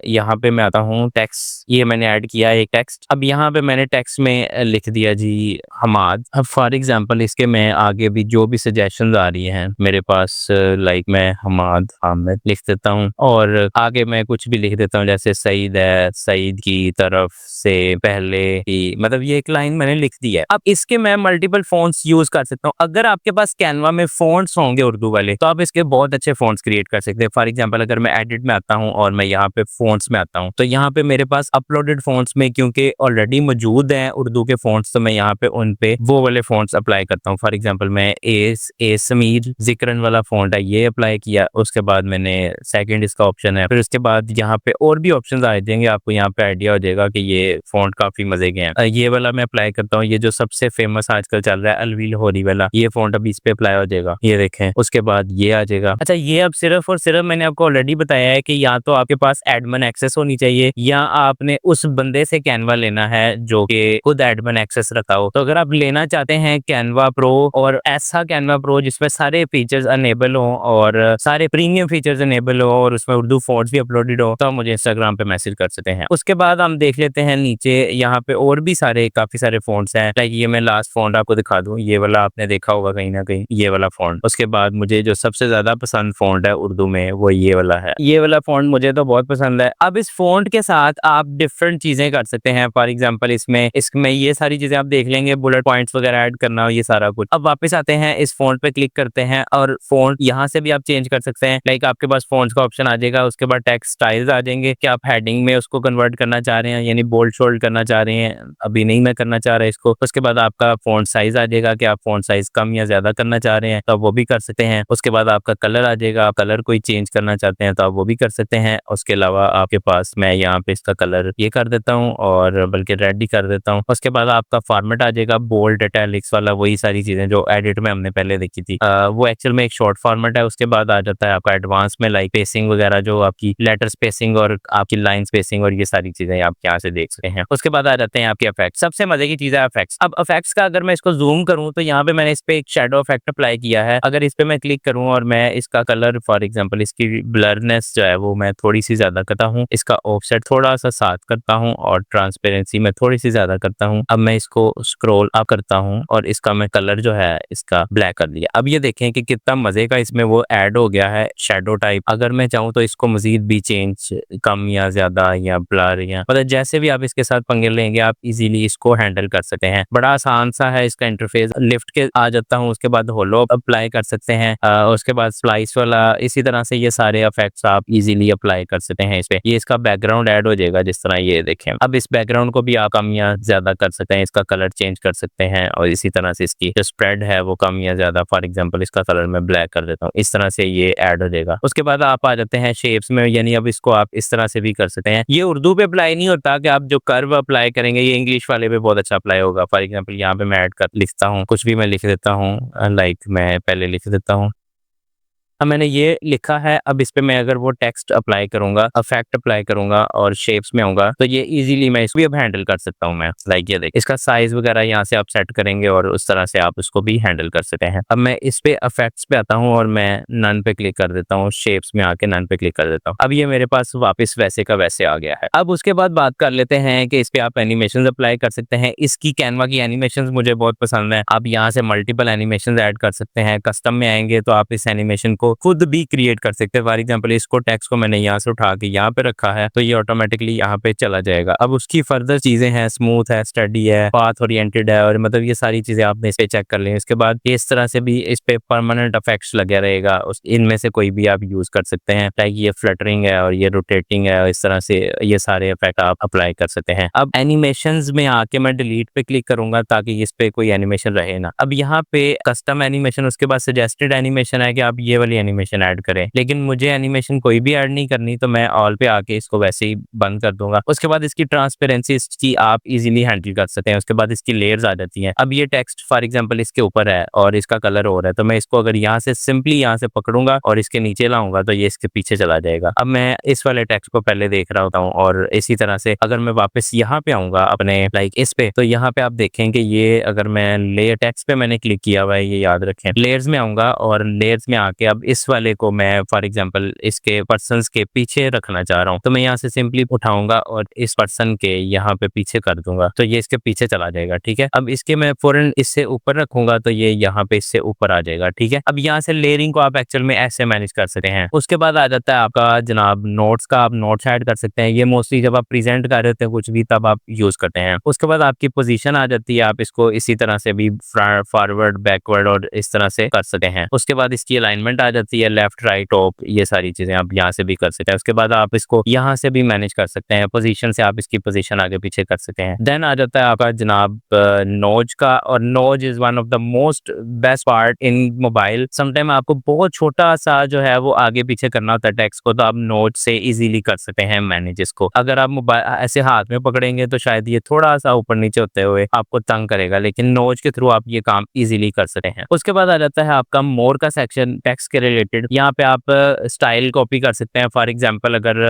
यहाँ पे मैं आता हूँ टेक्स्ट, ये मैंने ऐड किया है एक टेक्स्ट। अब यहाँ पे मैंने टेक्स्ट में लिख दिया जी हमाद। अब फॉर एग्जांपल इसके मैं आगे भी जो भी सजेशंस आ रही हैं मेरे पास, लाइक मैं हमाद हामिद लिख देता हूँ और आगे मैं कुछ भी लिख देता हूँ, जैसे सईद है, सईद की तरफ से पहले ही, मतलब ये एक लाइन मैंने लिख दी है। अब इसके मैं मल्टीपल फ़ॉन्ट्स यूज कर सकता हूँ। अगर आपके पास कैनवा में फ़ॉन्ट्स होंगे उर्दू वाले तो आप इसके बहुत अच्छे फ़ॉन्ट्स क्रिएट कर सकते हैं। फॉर एग्जांपल अगर मैं एडिट में आता हूँ और मैं यहाँ पे फ़ॉन्ट्स में आता हूँ तो यहाँ पे मेरे पास अपलोडेड फ़ॉन्ट्स में क्योंकि ऑलरेडी मौजूद हैं उर्दू के फ़ॉन्ट्स, तो मैं यहाँ पे उन पे वो वाले फ़ॉन्ट्स अप्लाई करता हूँ। फॉर एग्जाम्पल मैं ए समीर जिक्रन वाला फ़ॉन्ट है ये अप्लाई किया, उसके बाद मैंने सेकेंड इसका ऑप्शन है, फिर उसके बाद यहाँ पे और भी ऑप्शन आ जाएंगे, आपको यहाँ पे आइडिया हो जाएगा कि ये फ़ॉन्ट काफी मजे के हैं। ये वाला मैं अप्लाई करता हूँ, ये जो सबसे फेमस आजकल चल रहा है अलवील होरी वाला, ये फ़ॉन्ट अभी इस पे अप्लाई हो जाएगा, ये देखें। उसके बाद ये आ जाएगा। अच्छा, ये अब सिर्फ और सिर्फ मैंने आपको ऑलरेडी बताया है कि या तो आपके पास एडमिन एक्सेस होनी चाहिए या आपने उस बंदे से कैनवा लेना है जो कि खुद एडमिन एक्सेस रखा हो। तो अगर आप लेना चाहते हैं कैनवा प्रो और ऐसा कैनवा प्रो जिसमें सारे फीचर्स अनेबल हो और सारे प्रीमियम फीचर्स अनेबल हो और उसमें उर्दू फ़ॉन्ट्स भी अपलोडेड हो, तो आप मुझे इंस्टाग्राम पे मैसेज कर सकते हैं। उसके बाद हम देख लेते हैं नीचे, यहाँ पे और भी काफी सारे फ़ॉन्ट्स हैं। लाइक ये मैं लास्ट फ़ॉन्ट आपको दिखा दूं, ये वाला आपने देखा होगा कहीं ना कहीं, ये वाला फ़ॉन्ट। उसके बाद मुझे जो सबसे ज्यादा पसंद फ़ॉन्ट है उर्दू में वो ये वाला है। ये वाला फ़ॉन्ट मुझे तो बहुत पसंद है। अब इस फ़ॉन्ट के साथ आप डिफरेंट चीजें कर सकते हैं। फॉर एग्जाम्पल इसमें ये सारी चीजें आप देख लेंगे, बुलेट पॉइंट्स वगैरह ऐड करना, ये सारा कुछ। अब वापस आते हैं, इस फ़ॉन्ट पे क्लिक करते हैं और फ़ॉन्ट यहाँ से भी आप चेंज कर सकते हैं। लाइक आपके पास फ़ॉन्ट्स का ऑप्शन आ जाएगा, उसके बाद टेक्स्ट स्टाइल्स आ जाएंगे कि आप हेडिंग में उसको कन्वर्ट करना चाह रहे हैं, यानी बोल्ड शोल्ड करना चाह रहे हैं। अभी नहीं मैं करना चाह रहा इसको। उसके बाद आपका फ़ॉन्ट साइज आ जाएगा कि आप फ़ॉन्ट साइज कम या ज्यादा करना चाह रहे हैं तो आप वो भी कर सकते हैं। उसके बाद आपका कलर आ जाएगा, आप कलर कोई चेंज करना चाहते हैं तो आप वो भी कर सकते हैं। उसके अलावा आपके पास, मैं यहाँ पे इसका कलर ये कर देता हूँ और बल्कि रेड ही कर देता हूँ। उसके बाद आपका फॉर्मेट आ जाएगा बोल्ड इटैलिक्स वाला, वही सारी चीजें जो एडिट में हमने पहले देखी थी। वो एक्चुअल में एक शॉर्ट फॉर्मेट है। उसके बाद आ जाता है आपका एडवांस में, लाइक स्पेसिंग वगैरह, जो आपकी लेटर स्पेसिंग और आपकी लाइन स्पेसिंग और ये सारी चीजें आप यहाँ से देख सकते हैं। उसके बाद आ जाते हैं आपके इफेक्ट। सबसे मजे की चीज है इफेक्ट्स। अब इफेक्ट्स का अगर मैं इसको जूम करूँ तो यहाँ पे मैंने इस पे एक शेडो इफेक्ट अप्लाई किया है। अगर इस पे मैं क्लिक करूँ और मैं इसका कलर, फॉर एग्जांपल इसकी ब्लरनेस जो है वो मैं थोड़ी सी ज्यादा करता हूँ, इसका ऑफसेट थोड़ा सा 7 करता हूँ और ट्रांसपेरेंसी में थोड़ी सी ज्यादा करता हूँ। अब मैं इसको स्क्रॉल अप करता हूँ और इसका मैं कलर जो है इसका ब्लैक कर लिया। अब ये देखें कि कितना मजे का इसमें वो ऐड हो गया है शेडो टाइप। अगर मैं चाहूँ तो इस इसको मजीद भी चेंज, कम या ज्यादा या ब्लर या मतलब जैसे भी आप इसके साथ पंगे लेंगे आप इजीली इसको हैंडल कर सकते हैं। बड़ा आसान सा है इसका इंटरफेस। लिफ्ट के आ जाता हूँ, उसके बाद होलो अप्लाई कर सकते हैं, उसके बाद स्लाइस वाला, इसी तरह से ये सारे इफेक्ट्स आप इजीली अप्लाई कर सकते हैं इस पे। ये इसका बैकग्राउंड ऐड हो जाएगा जिस तरह ये देखें। अब इस बैकग्राउंड को भी आप कम या ज्यादा कर सकते हैं, इसका कलर चेंज कर सकते हैं और इसी तरह से इसकी जो स्प्रेड है वो कम या ज्यादा, फॉर एग्जांपल इसका कलर मैं ब्लैक कर देता हूँ, इस तरह से ये ऐड हो जाएगा। उसके बाद आप आ जाते हैं शेप्स में, यानी अब इसको आप इस तरह से भी कर सकते हैं। ये उर्दू पे अप्लाई नहीं होता कि आप जो कर्व अप्लाई करेंगे, ये इंग्लिश वाले पे बहुत अच्छा अप्लाई होगा। फॉर एग्जांपल यहाँ पे मैं ऐड कर लिखता हूँ, कुछ भी मैं लिख देता हूँ, लाइक मैं पहले लिख देता हूँ, अब मैंने ये लिखा है। अब इस पे मैं अगर वो टेक्स्ट अप्लाई करूंगा, इफेक्ट अप्लाई करूंगा और शेप्स में आऊंगा तो ये इजीली मैं इसको भी अब हैंडल कर सकता हूं मैं। लाइक ये देख, इसका साइज वगैरह यहाँ से आप सेट करेंगे और उस तरह से आप उसको भी हैंडल कर सकते हैं। अब मैं इस पे इफेक्ट्स पे आता हूँ और मैं नन पे क्लिक कर देता हूँ, शेप्स में आके नन पे क्लिक कर देता हूँ। अब ये मेरे पास वापस वैसे का वैसे आ गया है। अब उसके बाद बात कर लेते हैं कि इस पे आप एनिमेशन अप्लाई कर सकते हैं। इसकी कैनवा की एनिमेशन मुझे बहुत पसंद है। आप यहाँ से मल्टीपल एनिमेशन ऐड कर सकते हैं। कस्टम में आएंगे तो आप इस एनिमेशन को खुद भी क्रिएट कर सकते हैं। फॉर एग्जांपल इसको टेक्स्ट को मैंने यहाँ से उठा के यहाँ पे रखा है तो ये ऑटोमेटिकली यहाँ पे चला जाएगा। अब उसकी फर्दर चीजें हैं, स्मूथ है, स्टडी है, पाथ ओरिएंटेड है और मतलब ये सारी चीजें आपने इस पे चेक कर ली। इसके बाद इस तरह से भी इस पे परमानेंट इफेक्ट्स लगे रहेगा, इनमें से कोई भी आप यूज कर सकते हैं। लाइक ये फ्लटरिंग है और ये रोटेटिंग है और इस तरह से ये सारे इफेक्ट आप अप्लाई कर सकते हैं। अब एनिमेशंस में आके मैं डिलीट पे क्लिक करूंगा ताकि इस पे कोई एनिमेशन रहे ना। अब यहाँ पे कस्टम एनिमेशन, उसके बाद सजेस्टेड एनिमेशन है कि आप ये वाली एनिमेशन ऐड करें, लेकिन मुझे एनिमेशन कोई भी ऐड नहीं करनी तो मैं ऑल पे आके इसको वैसे ही बंद कर दूंगा। उसके बाद इसकी ट्रांसपेरेंसी इसकी आप इजीली हैंडल कर सकते हैं। उसके बाद इसकी लेयर्स आ जाती हैं। अब ये टेक्स्ट फॉर एग्जांपल इसके ऊपर है और इसका कलर हो रहा है तो मैं इसको अगर यहाँ से सिंपली यहाँ से पकड़ूंगा और इसके नीचे लाऊंगा तो ये इसके पीछे चला जाएगा। अब मैं इस वाले टेक्स्ट को पहले देख रहा होता हूँ और इसी तरह से अगर मैं वापस यहाँ पे आऊंगा अपने लाइक इस पे, तो यहाँ पे आप देखेंगे ये अगर मैं लेयर टेक्स्ट पे मैंने क्लिक किया हुआ है, ये याद रखें, लेयर्स में आऊंगा और लेयर्स में आके अब इस वाले को मैं फॉर एग्जांपल इसके पर्सन्स के पीछे रखना चाह रहा हूँ तो मैं यहाँ से सिंपली उठाऊंगा और इस पर्सन के यहाँ पे पीछे कर दूंगा तो ये इसके पीछे चला जाएगा। ठीक है, अब इसके मैं फौरन इससे ऊपर रखूंगा तो ये यहाँ पे इससे ऊपर आ जाएगा। ठीक है, अब यहाँ से लेयरिंग को आप एक्चुअल में ऐसे मैनेज कर सकते हैं। उसके बाद आ जाता है आपका जनाब नोट्स का। आप नोट्स ऐड कर सकते हैं। ये मोस्टली जब आप प्रेजेंट कर रहे होते हैं कुछ भी तब आप यूज करते हैं। उसके बाद आपकी पोजीशन आ जाती है, आप इसको इसी तरह से भी फॉरवर्ड, बैकवर्ड और इस तरह से कर सकते हैं। उसके बाद इसकी अलाइनमेंट आ जाती है, लेफ्ट, राइट, टॉप, ये सारी चीजें आप यहाँ से भी कर सकते हैं। उसके बाद आप इसको यहाँ से भी मैनेज कर सकते हैं। पोजीशन से आप इसकी पोजीशन आगे पीछे कर सकते हैं। देन आ जाता है आपका जनाब नोज का, और nose is one of the most best part in mobile. Sometime आपको बहुत छोटा सा जो है वो आगे पीछे करना होता है टेक्स्ट को, तो आप नोज से इजीली कर सकते हैं मैनेज इसको। अगर आप मोबाइल ऐसे हाथ में पकड़ेंगे तो शायद ये थोड़ा सा ऊपर नीचे होते हुए आपको तंग करेगा, लेकिन नोज के थ्रू आप ये काम इजीली कर सकते हैं। उसके बाद आ जाता है आपका मोर का सेक्शन टेक्स्ट के रिलेटेड। यहाँ पे आप स्टाइल कॉपी कर सकते हैं। फॉर एग्जांपल अगर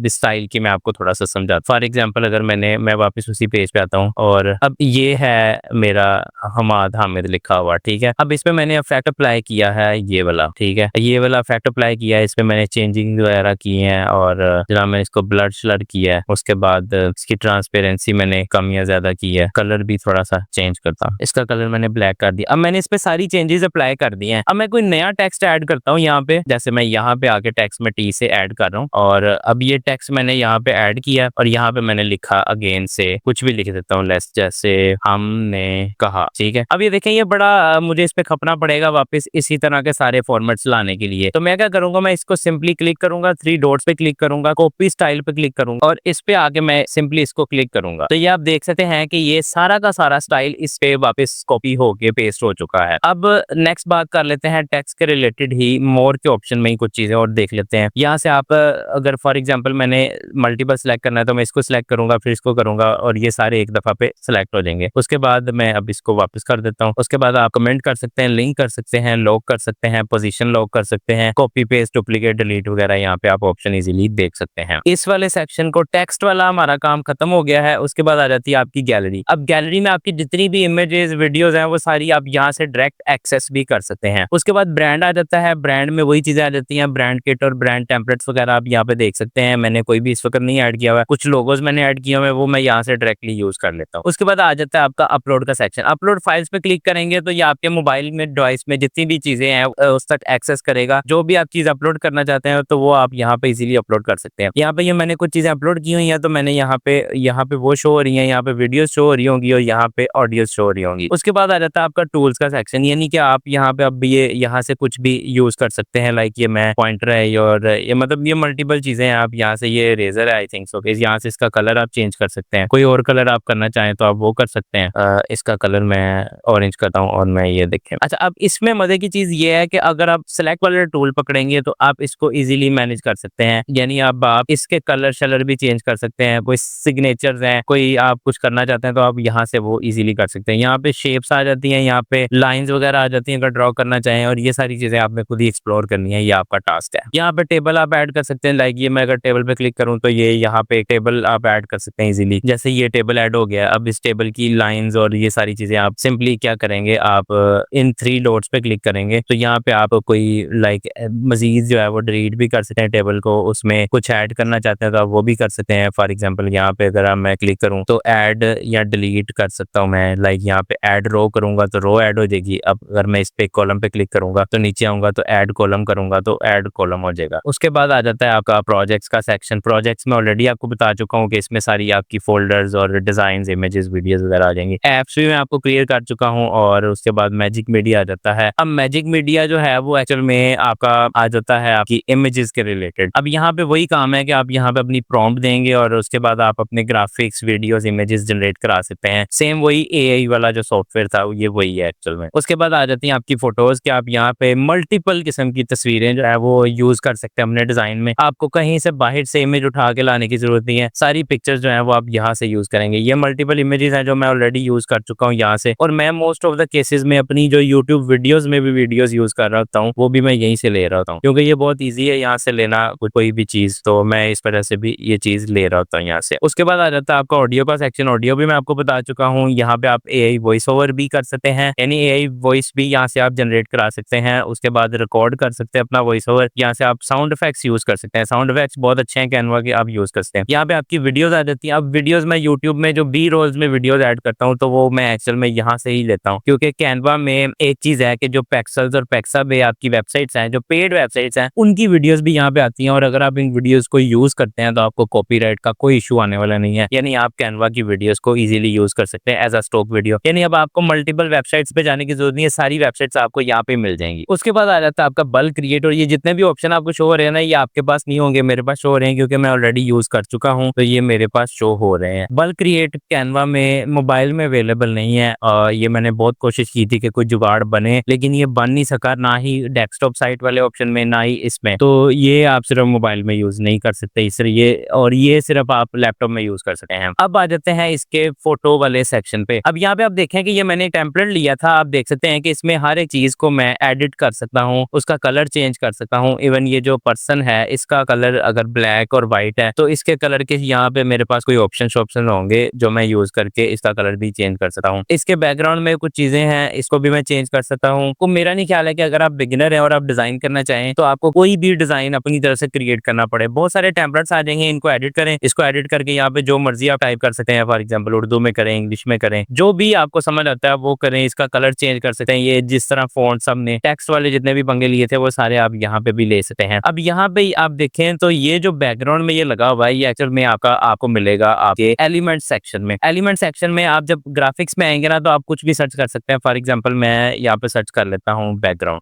स्टाइल की मैं आपको थोड़ा सा समझाता, फॉर एग्जांपल अगर मैं वापस उसी पेज पे आता हूँ और अब ये है मेरा हमाद हामिद लिखा हुआ। ठीक है, अब इस पे मैंने इफेक्ट अप्लाई किया है ये वाला। ठीक है, ये वाला इफेक्ट अप्लाई किया है, इस पे मैंने चेंजिंग वगैरह की है और जनाब मैंने इसको ब्लर शलर किया है। उसके बाद इसकी ट्रांसपेरेंसी मैंने कम या ज्यादा की है। कलर भी थोड़ा सा चेंज करता हूँ, इसका कलर मैंने ब्लैक कर दिया। अब मैंने इस पे सारी चेंजेस अप्लाई कर दी हैं। अब मैं कोई नया टेक्स्ट ऐड करता हूँ यहाँ पे, जैसे मैं यहाँ पे आके टेक्स्ट में टी से ऐड कर रहा हूँ और अब ये टेक्स्ट मैंने यहाँ पे ऐड किया और यहाँ पे मैंने लिखा अगेन से कुछ भी लिख देता हूँ, लेस जैसे हमने कहा। ठीक है, अब ये देखें ये बड़ा मुझे इस पे खपना पड़ेगा वापस इसी तरह के सारे फॉर्मेट्स लाने के लिए। तो मैं क्या करूंगा, मैं इसको सिंपली क्लिक करूंगा, 3 डॉट्स पे क्लिक करूंगा, कॉपी स्टाइल पे क्लिक करूंगा और इस पे आके मैं सिंपली इसको क्लिक करूंगा तो ये आप देख सकते हैं कि ये सारा का सारा स्टाइल इस पे वापस कॉपी होके पेस्ट हो चुका है। अब नेक्स्ट बात कर लेते हैं टेक्स्ट के रिलेटेड ही मोर के ऑप्शन में ही कुछ चीजें और देख लेते हैं। यहाँ से आप अगर फॉर एग्जांपल मैंने मल्टीपल सेलेक्ट करना है तो मैं इसको सिलेक्ट करूंगा, फिर इसको करूंगा और ये सारे एक दफा पे सिलेक्ट हो जाएंगे। उसके बाद मैं अब इसको वापस कर देता हूँ। उसके बाद आप कमेंट कर सकते हैं, लिंक कर सकते हैं, लॉक कर सकते हैं, पोजीशन लॉक कर सकते हैं, कॉपी पेस्ट, डुप्लीकेट, डिलीट वगैरह यहाँ पे आप ऑप्शन इजीली देख सकते हैं। इस वाले सेक्शन को टेक्स्ट वाला हमारा काम खत्म हो गया है। उसके बाद आ जाती है आपकी गैलरी। अब गैलरी में आपकी जितनी भी इमेजेस, वीडियोस हैं वो सारी आप यहाँ से डायरेक्ट एक्सेस भी कर सकते हैं। उसके बाद ब्रांड आ जाता है। ब्रांड में वही चीजें आ जाती हैं, ब्रांड किट और ब्रांड टेम्पलेट्स वगैरह आप यहाँ पे देख सकते हैं। मैंने कोई भी इस वक्त नहीं ऐड किया हुआ है, कुछ लोगोज मैंने ऐड किए हुए हैं, वो मैं यहाँ से डायरेक्टली यूज कर लेता हूँ। उसके बाद आ जाता है आपका अपलोड का सेक्शन। अपलोड फाइल्स पे क्लिक करेंगे तो ये आपके मोबाइल में डिवाइस में जितनी भी चीजें हैं उस तक एक्सेस करेगा। जो भी आप चीज अपलोड करना चाहते हैं तो वो आप यहाँ पे इजीली अपलोड कर सकते हैं। यहाँ पे ये मैंने कुछ चीजें अपलोड की हुई हैं तो मैंने यहाँ पे वो शो हो रही है, यहाँ पे वीडियो शो हो रही होंगी और यहाँ पे ऑडियो शो हो रही होंगी। उसके बाद आ जाता है आपका टूल्स का सेक्शन, यानी कि आप यहाँ पे अब ये यहाँ से कुछ भी यूज कर सकते हैं। लाइक ये मैं पॉइंटर है और ये मतलब ये मल्टीपल चीजें हैं। आप यहाँ से ये इरेजर है आई थिंक सो, यहाँ से इसका कलर आप चेंज कर सकते हैं। कोई और कलर आप करना चाहें तो आप वो कर सकते हैं। इसका कलर मैं ऑरेंज करता हूँ और मैं ये देखें। अच्छा, अब इसमें मजे की चीज ये है कि अगर आप सेलेक्ट वाला टूल पकड़ेंगे तो आप इसको इजीली मैनेज कर सकते हैं। यानी अब आप इसके कलर शलर भी चेंज कर सकते हैं। कोई सिग्नेचर्स हैं, कोई आप कुछ करना चाहते हैं तो आप यहाँ से वो इजीली कर सकते हैं। यहाँ पे शेप्स आ जाती हैं, यहाँ पे लाइंस वगैरह आ जाती हैं अगर ड्रॉ करना चाहें, और ये सारी चीजें आपने खुद ही एक्सप्लोर करनी है, ये आपका टास्क है। यहाँ पे टेबल आप ऐड कर सकते हैं। लाइक ये मैं अगर टेबल पे क्लिक करूँ तो ये यहाँ पे टेबल आप ऐड कर सकते हैं इजीली। जैसे ये टेबल ऐड हो गया, अब इस टेबल की लाइंस और ये सारी चीजें आप सिंपली क्या करेंगे, आप इन 3 डॉट्स पे क्लिक करेंगे तो यहाँ पे आप कोई लाइक मजीद जो है वो डिलीट भी कर सकते हैं टेबल को। उसमें कुछ ऐड करना चाहते हैं तो आप वो भी कर सकते हैं। फॉर एग्जाम्पल यहाँ पे अगर मैं क्लिक करूँ तो ऐड या डिलीट कर सकता हूँ मैं। लाइक यहाँ पे ऐड रो करूंगा तो रो ऐड हो जाएगी। अब अगर मैं इस पे कॉलम पे क्लिक करूंगा तो नीचे आऊंगा तो ऐड कॉलम करूंगा तो ऐड कॉलम हो जाएगा। उसके बाद आ जाता है आपका प्रोजेक्ट्स का सेक्शन। प्रोजेक्ट्स में ऑलरेडी आपको बता चुका हूँ कि इसमें सारी आपकी फोल्डर्स और डिजाइन, इमेजेस, वीडियोस वगैरह आ जाएंगी। एप्स भी मैं आपको क्लियर कर चुका हूँ। और उसके बाद मैजिक मीडिया आ जाता है। अब मैजिक मीडिया जो है वो एक्चुअल में आपका आ जाता है आपकी इमेजेस के रिलेटेड। अब यहाँ पे वही काम है कि आप यहाँ पे अपनी प्रॉम्प्ट देंगे और उसके बाद आप अपने ग्राफिक्स, वीडियोस, इमेजेस जनरेट करा सकते हैं। सेम वही एआई वाला जो सॉफ्टवेयर था ये वही है एक्चुअल में। उसके बाद आ जाती हैं आपकी फोटोज कि आप यहाँ पे मल्टीपल किस्म की तस्वीरें जो है वो यूज कर सकते हैं अपने डिजाइन में। आपको कहीं से बाहर से इमेज उठा के लाने की जरूरत नहीं है। सारी पिक्चर्स जो है वो आप यहाँ से यूज करेंगे। ये मल्टीपल इमेजेस हैं जो मैं ऑलरेडी यूज कर चुका हूँ यहाँ से, और मैं मोस्ट ऑफ द केसेस में अपनी जो यूट्यूब वीडियोस में भी वीडियोस यूज कर रहा होता हूँ वो भी मैं यहीं से ले रहा होता हूँ, क्योंकि ये बहुत ईजी है यहाँ से लेना कोई भी चीज। तो मैं इस वजह से भी ये चीज ले रहा होता हूँ यहाँ से। उसके बाद आ जाता है आपका ऑडियो का सेक्शन। ऑडियो भी मैं आपको बता चुका हूँ। यहाँ पे आप एआई वॉइस ओवर भी कर सकते हैं, यानी एआई वॉइस भी यहाँ से आप जनरेट करा सकते हैं। उसके बाद रिकॉर्ड कर सकते हैं अपना वॉइस ओवर। यहाँ से आप साउंड इफेक्ट्स यूज कर सकते हैं। साउंड इफेक्ट्स बहुत अच्छे हैं कैनवा के, आप यूज कर सकते हैं। यहाँ पे आपकी वीडियोस आ जाती हैं। अब वीडियोस में यूट्यूब में जो बी रोल्स में वीडियोस ऐड करता हूँ तो वो मैं एक्चुअल में यहाँ से ही लेता हूँ, क्योंकि कैनवा में एक चीज है कि जो पेक्सल्स और पेक्साबे आपकी वेबसाइट्स हैं, जो पेड वेबसाइट्स हैं, उनकी वीडियोस भी यहाँ पे आती हैं। और अगर आप इन वीडियोस को यूज करते हैं तो आपको कॉपीराइट का कोई इशू आने वाला नहीं है। यानी आप कैनवा की वीडियोस को इजीली यूज कर सकते हैं एज अ स्टॉक वीडियो। यानी अब आपको मल्टीपल वेबसाइट्स पे जाने की जरूरत नहीं है, सारी वेबसाइट्स आपको यहाँ पे मिल जाएंगी। उसके बाद आ जाता है आपका बल्क क्रिएट। और ये जितने भी ऑप्शन आपको शो हो रहे हैं ना, ये आपके पास नहीं होंगे, मेरे पास शो हो रहे हैं क्योंकि मैं ऑलरेडी यूज कर चुका हूँ तो ये मेरे पास शो हो रहे हैं। बल्क क्रिएट कैनवा में मोबाइल में अवेलेबल नहीं है। ये मैंने बहुत कोशिश की थी कि कोई जुगाड़ बने, लेकिन ये बन नहीं सका, ना ही डेस्कटॉप साइट वाले ऑप्शन में ना ही इसमें। तो ये आप सिर्फ मोबाइल में यूज नहीं कर सकते, ये सिर्फ आप लैपटॉप में यूज कर सकते हैं। अब आ जाते हैं इसके फोटो वाले सेक्शन पे। अब यहाँ पे आप देखें कि ये मैंने टेम्पलेट लिया था। आप देख सकते हैं कि इसमें हर एक चीज को मैं एडिट कर सकता हूँ, उसका कलर चेंज कर सकता हूँ। इवन ये जो पर्सन है इसका कलर अगर ब्लैक और व्हाइट है तो इसके कलर के यहाँ पे मेरे पास कोई ऑप्शन होंगे जो मैं यूज करके इसका कलर भी चेंज कर सकता हूँ। इसके बैकग्राउंड में कुछ चीजें हैं, इसको भी मैं चेंज कर सकता हूँ। तो मेरा नहीं ख्याल है कि अगर आप बिगिनर हैं और आप डिजाइन करना चाहें तो आपको कोई भी डिजाइन अपनी तरफ से क्रिएट करना पड़े। बहुत सारे टेम्पलेट्स आ जाएंगे, इनको एडिट करें। इसको एडिट करके यहाँ पे जो मर्जी आप टाइप कर सकते हैं। फॉर एग्जांपल उर्दू में करें, इंग्लिश में करें, जो भी आपको समझ आता है वो करें। इसका कलर चेंज कर सकते हैं। ये जिस तरह फॉन्ट सबने टेक्स्ट वाले जितने भी पंगे लिए थे वो सारे आप यहाँ पे भी ले सकते हैं। अब यहाँ पे आप देखें तो ये जो बैकग्राउंड में ये लगा हुआ है ये एक्चुअल में आपको मिलेगा आपके एलिमेंट सेक्शन में। एलिमेंट सेक्शन में आप जब ग्राफिक्स में आएंगे ना तो आप कुछ भी सर्च कर सकते हैं। फॉर एग्जांपल मैं यहाँ पे सर्च कर लेता हूँ बैकग्राउंड।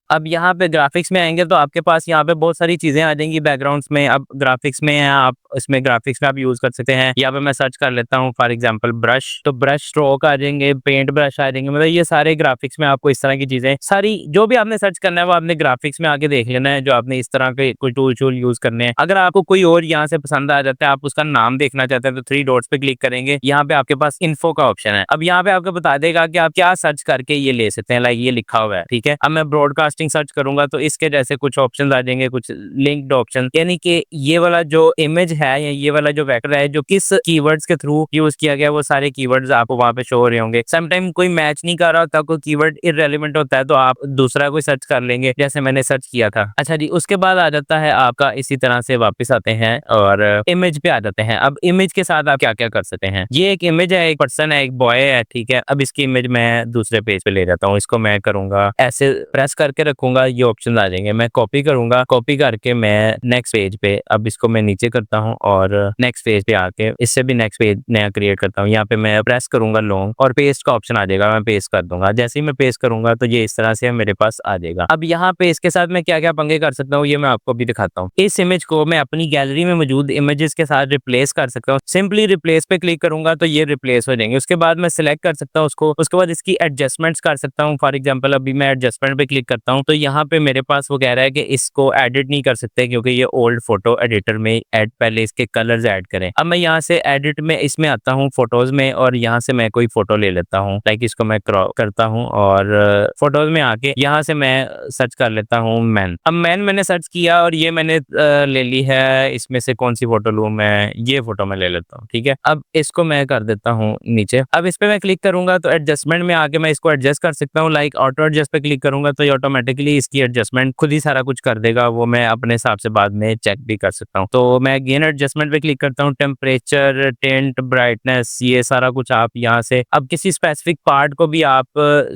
अब यहाँ पे ग्राफिक्स में आएंगे तो आपके पास यहाँ पे बहुत सारी चीजें आ जाएंगी बैकग्राउंड्स में। अब ग्राफिक्स में है, आप इसमें ग्राफिक्स में आप यूज कर सकते हैं। यहाँ पे मैं सर्च कर लेता हूँ फॉर एग्जांपल ब्रश, तो ब्रश स्ट्रोक आ जाएंगे, पेंट ब्रश आ जाएंगे। मतलब ये सारे ग्राफिक्स में आपको इस तरह की चीजें सारी जो भी आपने सर्च करना है वो आपने ग्राफिक्स में आके देख लेना है, जो आपने इस तरह के कोई टूल यूज करने हैं। अगर आपको कोई और यहाँ से पसंद आ जाता है, आप उसका नाम देखना चाहते हैं तो 3 डॉट्स पे क्लिक करेंगे। यहाँ पे आपके पास इन्फो का ऑप्शन है। अब यहाँ पे आपको बता देगा कि आप क्या सर्च करके ये ले सकते हैं। लाइक ये लिखा हुआ है, ठीक है। अब मैं ब्रॉडकास्ट कॉन्ट्रास्टिंग सर्च करूंगा तो इसके जैसे कुछ ऑप्शंस आ जाएंगे, कुछ लिंक्ड ऑप्शन, यानी कि ये वाला जो इमेज है या ये वाला जो वेक्टर है जो किस कीवर्ड्स के थ्रू यूज किया गया, वो सारे कीवर्ड्स आपको वहां पे शो हो रहे होंगे। समटाइम कोई मैच नहीं कर रहा होता, कोई कीवर्ड इररेलेवेंट होता है तो आप दूसरा कोई सर्च कर लेंगे, जैसे मैंने सर्च किया था। अच्छा जी, उसके बाद आ जाता है आपका, इसी तरह से वापस आते हैं और इमेज पे आ जाते हैं। अब इमेज के साथ आप क्या क्या कर सकते हैं, ये एक इमेज है, एक पर्सन है, एक बॉय है, ठीक है। अब इसकी इमेज मैं दूसरे पेज पे ले जाता हूँ, इसको मैं करूंगा ऐसे प्रेस करके रखूंगा, ये ऑप्शन आ जाएंगे, मैं कॉपी करूंगा, कॉपी करके मैं नेक्स्ट पेज पे, अब इसको मैं नीचे करता हूँ और नेक्स्ट पेज पे आके इससे भी नेक्स्ट पेज नया क्रिएट करता हूँ। यहाँ पे मैं प्रेस करूंगा लॉन्ग और पेस्ट का ऑप्शन आ जाएगा, मैं पेस्ट कर दूंगा। जैसे ही मैं पेस्ट करूंगा तो ये इस तरह से मेरे पास आ जाएगा। अब यहाँ पे इसके साथ मैं क्या क्या पंगे कर सकता हूँ ये मैं आपको भी दिखाता हूँ। इस इमेज को मैं अपनी गैलरी में मौजूद इमेजेस के साथ रिप्लेस कर सकता हूँ। सिंपली रिप्लेस पे क्लिक करूंगा तो ये रिप्लेस हो जाएंगे। उसके बाद मैं सिलेक्ट कर सकता हूँ उसको, उसके बाद इसकी एडजस्टमेंट्स कर सकता हूँ। फॉर एग्जाम्पल अभी मैं एडजस्टमेंट पे क्लिक करता हूँ तो यहाँ पे मेरे पास वो कह रहा है कि इसको एडिट नहीं कर सकते क्योंकि ये ओल्ड फोटो एडिटर में ऐड, पहले इसके कलर्स ऐड करें। अब मैं यहाँ से एडिट में इसमें आता हूँ फोटोज में और यहाँ से मैं कोई फोटो ले लेता हूँ, लाइक इसको मैं क्रॉप करता हूँ और फोटोज में आके यहाँ से मैं सर्च कर लेता हूँ मैन। अब मैन मैंने सर्च किया और ये मैंने ले ली है, इसमें से कौन सी फोटो लूँ मैं, ये फोटो मैं ले लेता हूँ, ठीक है। अब इसको मैं कर देता हूँ नीचे। अब इस पे मैं क्लिक करूंगा तो एडजस्टमेंट में आके मैं इसको एडजस्ट कर सकता हूँ, लाइक ऑटो एडजस्ट पे क्लिक करूंगा तो ये ऑटोमेटिकली इसकी एडजस्टमेंट खुद ही सारा कुछ कर देगा, वो मैं अपने हिसाब से बाद में चेक भी कर सकता हूँ। तो मैं अगेन एडजस्टमेंट पे क्लिक करता हूँ, टेम्परेचर, टिंट, ब्राइटनेस, ये सारा कुछ आप यहाँ से, अब किसी स्पेसिफिक पार्ट को भी आप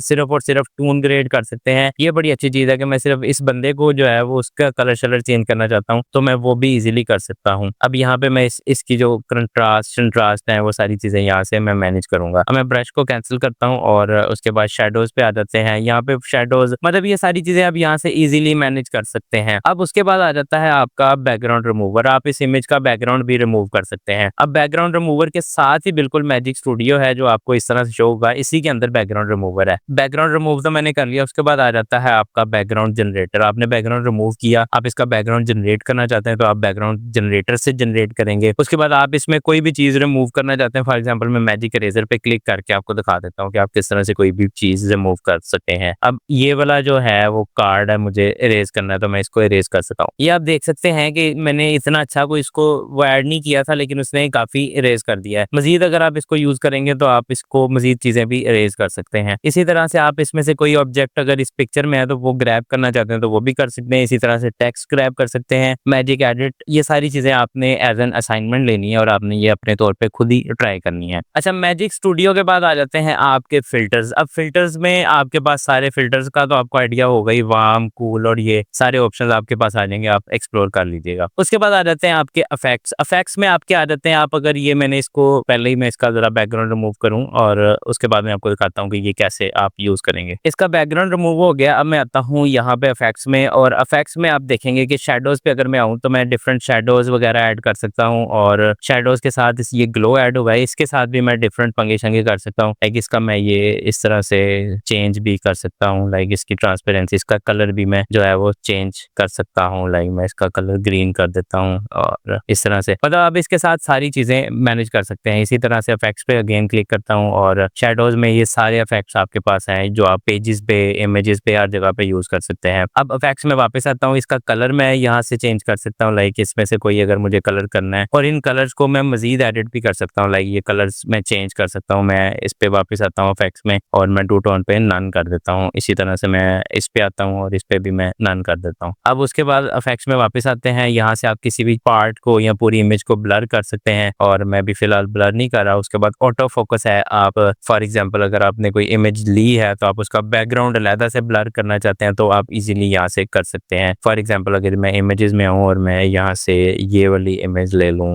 सिर्फ और सिर्फ टून ग्रेड कर सकते हैं। ये बड़ी अच्छी चीज है कि मैं सिर्फ इस बंदे को जो है वो उसका कलर शलर चेंज करना चाहता हूँ तो मैं वो भी इजीली कर सकता हूँ। अब यहाँ पे मैं इसकी जो कंट्रास्ट है वो सारी चीजें यहाँ से मैं मैनेज करूंगा। अब मैं ब्रश को कैंसिल करता हूँ और उसके बाद शेडोज पे आ जाते हैं। यहाँ पे शेडोज मतलब ये सारी चीजें आप यहाँ से इजीली मैनेज कर सकते हैं। अब उसके बाद आ जाता है आपका बैकग्राउंड रिमूवर, आप इस इमेज का बैकग्राउंड भी रिमूव कर सकते हैं। अब बैकग्राउंड रिमूवर के साथ ही बिल्कुल मैजिक स्टूडियो है जो आपको इस तरह से शो होगा, इसी के अंदर बैकग्राउंड रिमूवर है। बैकग्राउंड रिमूव तो मैंने कर लिया। उसके बाद आ जाता है आपका बैकग्राउंड जनरेटर। आपने बैकग्राउंड रिमूव किया, आप इसका बैकग्राउंड जनरेट करना चाहते हैं तो आप बैकग्राउंड जनरेटर से जनरेट करेंगे। उसके बाद आप इसमें कोई भी चीज रिमूव करना चाहते हैं, फॉर एग्जांपल मैं मैजिक इरेजर पे क्लिक करके आपको दिखा देता हूँ कि आप किस तरह से कोई भी चीज रिमूव कर सकते हैं। अब ये वाला जो है वो कार्ड है, मुझे इरेज करना है तो मैं इसको इरेज कर सकता हूँ। ये आप देख सकते हैं कि मैंने इतना अच्छा कोई इसको वो ऐड नहीं किया था लेकिन उसने काफी इरेज कर दिया है। मजीद अगर आप इसको यूज करेंगे तो आप इसको मजीद चीजें भी इरेज कर सकते हैं। इसी तरह से आप इसमें से कोई ऑब्जेक्ट अगर इस पिक्चर में है तो वो ग्रैब करना चाहते हैं तो वो भी कर सकते हैं। इसी तरह से टेक्स्ट ग्रैब कर सकते हैं, मैजिक एडिट, ये सारी चीजें आपने एज एन असाइनमेंट लेनी है और आपने ये अपने तौर पे खुद ही ट्राई करनी है। अच्छा, मैजिक स्टूडियो के बाद आ जाते हैं आपके फिल्टर्स। अब फिल्टर्स में आपके पास सारे फिल्टर्स का तो आपको आइडिया होगा ही, वार्म, कूल और ये सारे ऑप्शंस आपके पास आ जाएंगे, आप एक्सप्लोर कर लीजिएगा। उसके बाद आ जाते हैं आपके इफेक्ट्स। इफेक्ट्स में आपके आ जाते हैं, आप अगर ये मैंने इसको पहले ही मैं इसका जरा बैकग्राउंड रिमूव करूं और उसके बाद मैं आपको दिखाता हूँ कि ये कैसे आप यूज करेंगे। इसका बैकग्राउंड रिमूव हो गया। अब मैं आता हूँ यहाँ पे इफेक्ट्स में और इफेक्ट्स में आप देखेंगे कि शेडोज पे अगर मैं आऊँ तो मैं डिफरेंट शेडोज वगैरह ऐड कर सकता हूँ और शेडोज के साथ ये ग्लो ऐड हुआ है, इसके साथ भी मैं डिफरेंट पंगे शंगे कर सकता हूँ। लाइक इसका मैं ये इस तरह से चेंज भी कर सकता हूँ, लाइक इसकी ट्रांसपेरेंसी, इसका कलर भी मैं जो है वो चेंज कर सकता हूँ, लाइक मैं इसका कलर ग्रीन कर देता हूँ और इस तरह से मतलब आप इसके साथ सारी चीजें मैनेज कर सकते हैं। इसी तरह से इफेक्ट्स पे अगेन क्लिक करता हूँ और शेडोज में ये सारे इफेक्ट्स आपके पास हैं जो आप पेजेस पे, इमेजेस पे, हर जगह पे यूज कर सकते हैं। अब इफेक्ट्स में वापस आता हूँ, इसका कलर मैं यहाँ से चेंज कर सकता हूँ, लाइक इसमें से कोई अगर मुझे कलर करना है और इन कलर्स को मैं मजीद एडिट भी कर सकता हूँ, लाइक ये कलर्स मैं चेंज कर सकता हूँ। मैं इस पे वापस आता हूँ इफेक्ट्स में और मैं टू टोन पे नन कर देता हूँ। इसी तरह से मैं इस पे आता हूँ और इस पे भी मैं नन कर देता हूँ। अब उसके बाद इफेक्ट्स में वापस आते हैं, यहाँ से आप किसी भी पार्ट को या पूरी इमेज को ब्लर कर सकते हैं और मैं भी फिलहाल ब्लर नहीं कर रहा। उसके बाद ऑटो फोकस है, आप फॉर एग्जांपल अगर आपने कोई इमेज ली है तो आप उसका बैकग्राउंड अलग से ब्लर करना चाहते हैं तो आप इजीली यहाँ से कर सकते हैं। फॉर एग्जांपल अगर मैं इमेजेस में आऊँ और मैं यहाँ से ये वाली इमेज ले लूँ,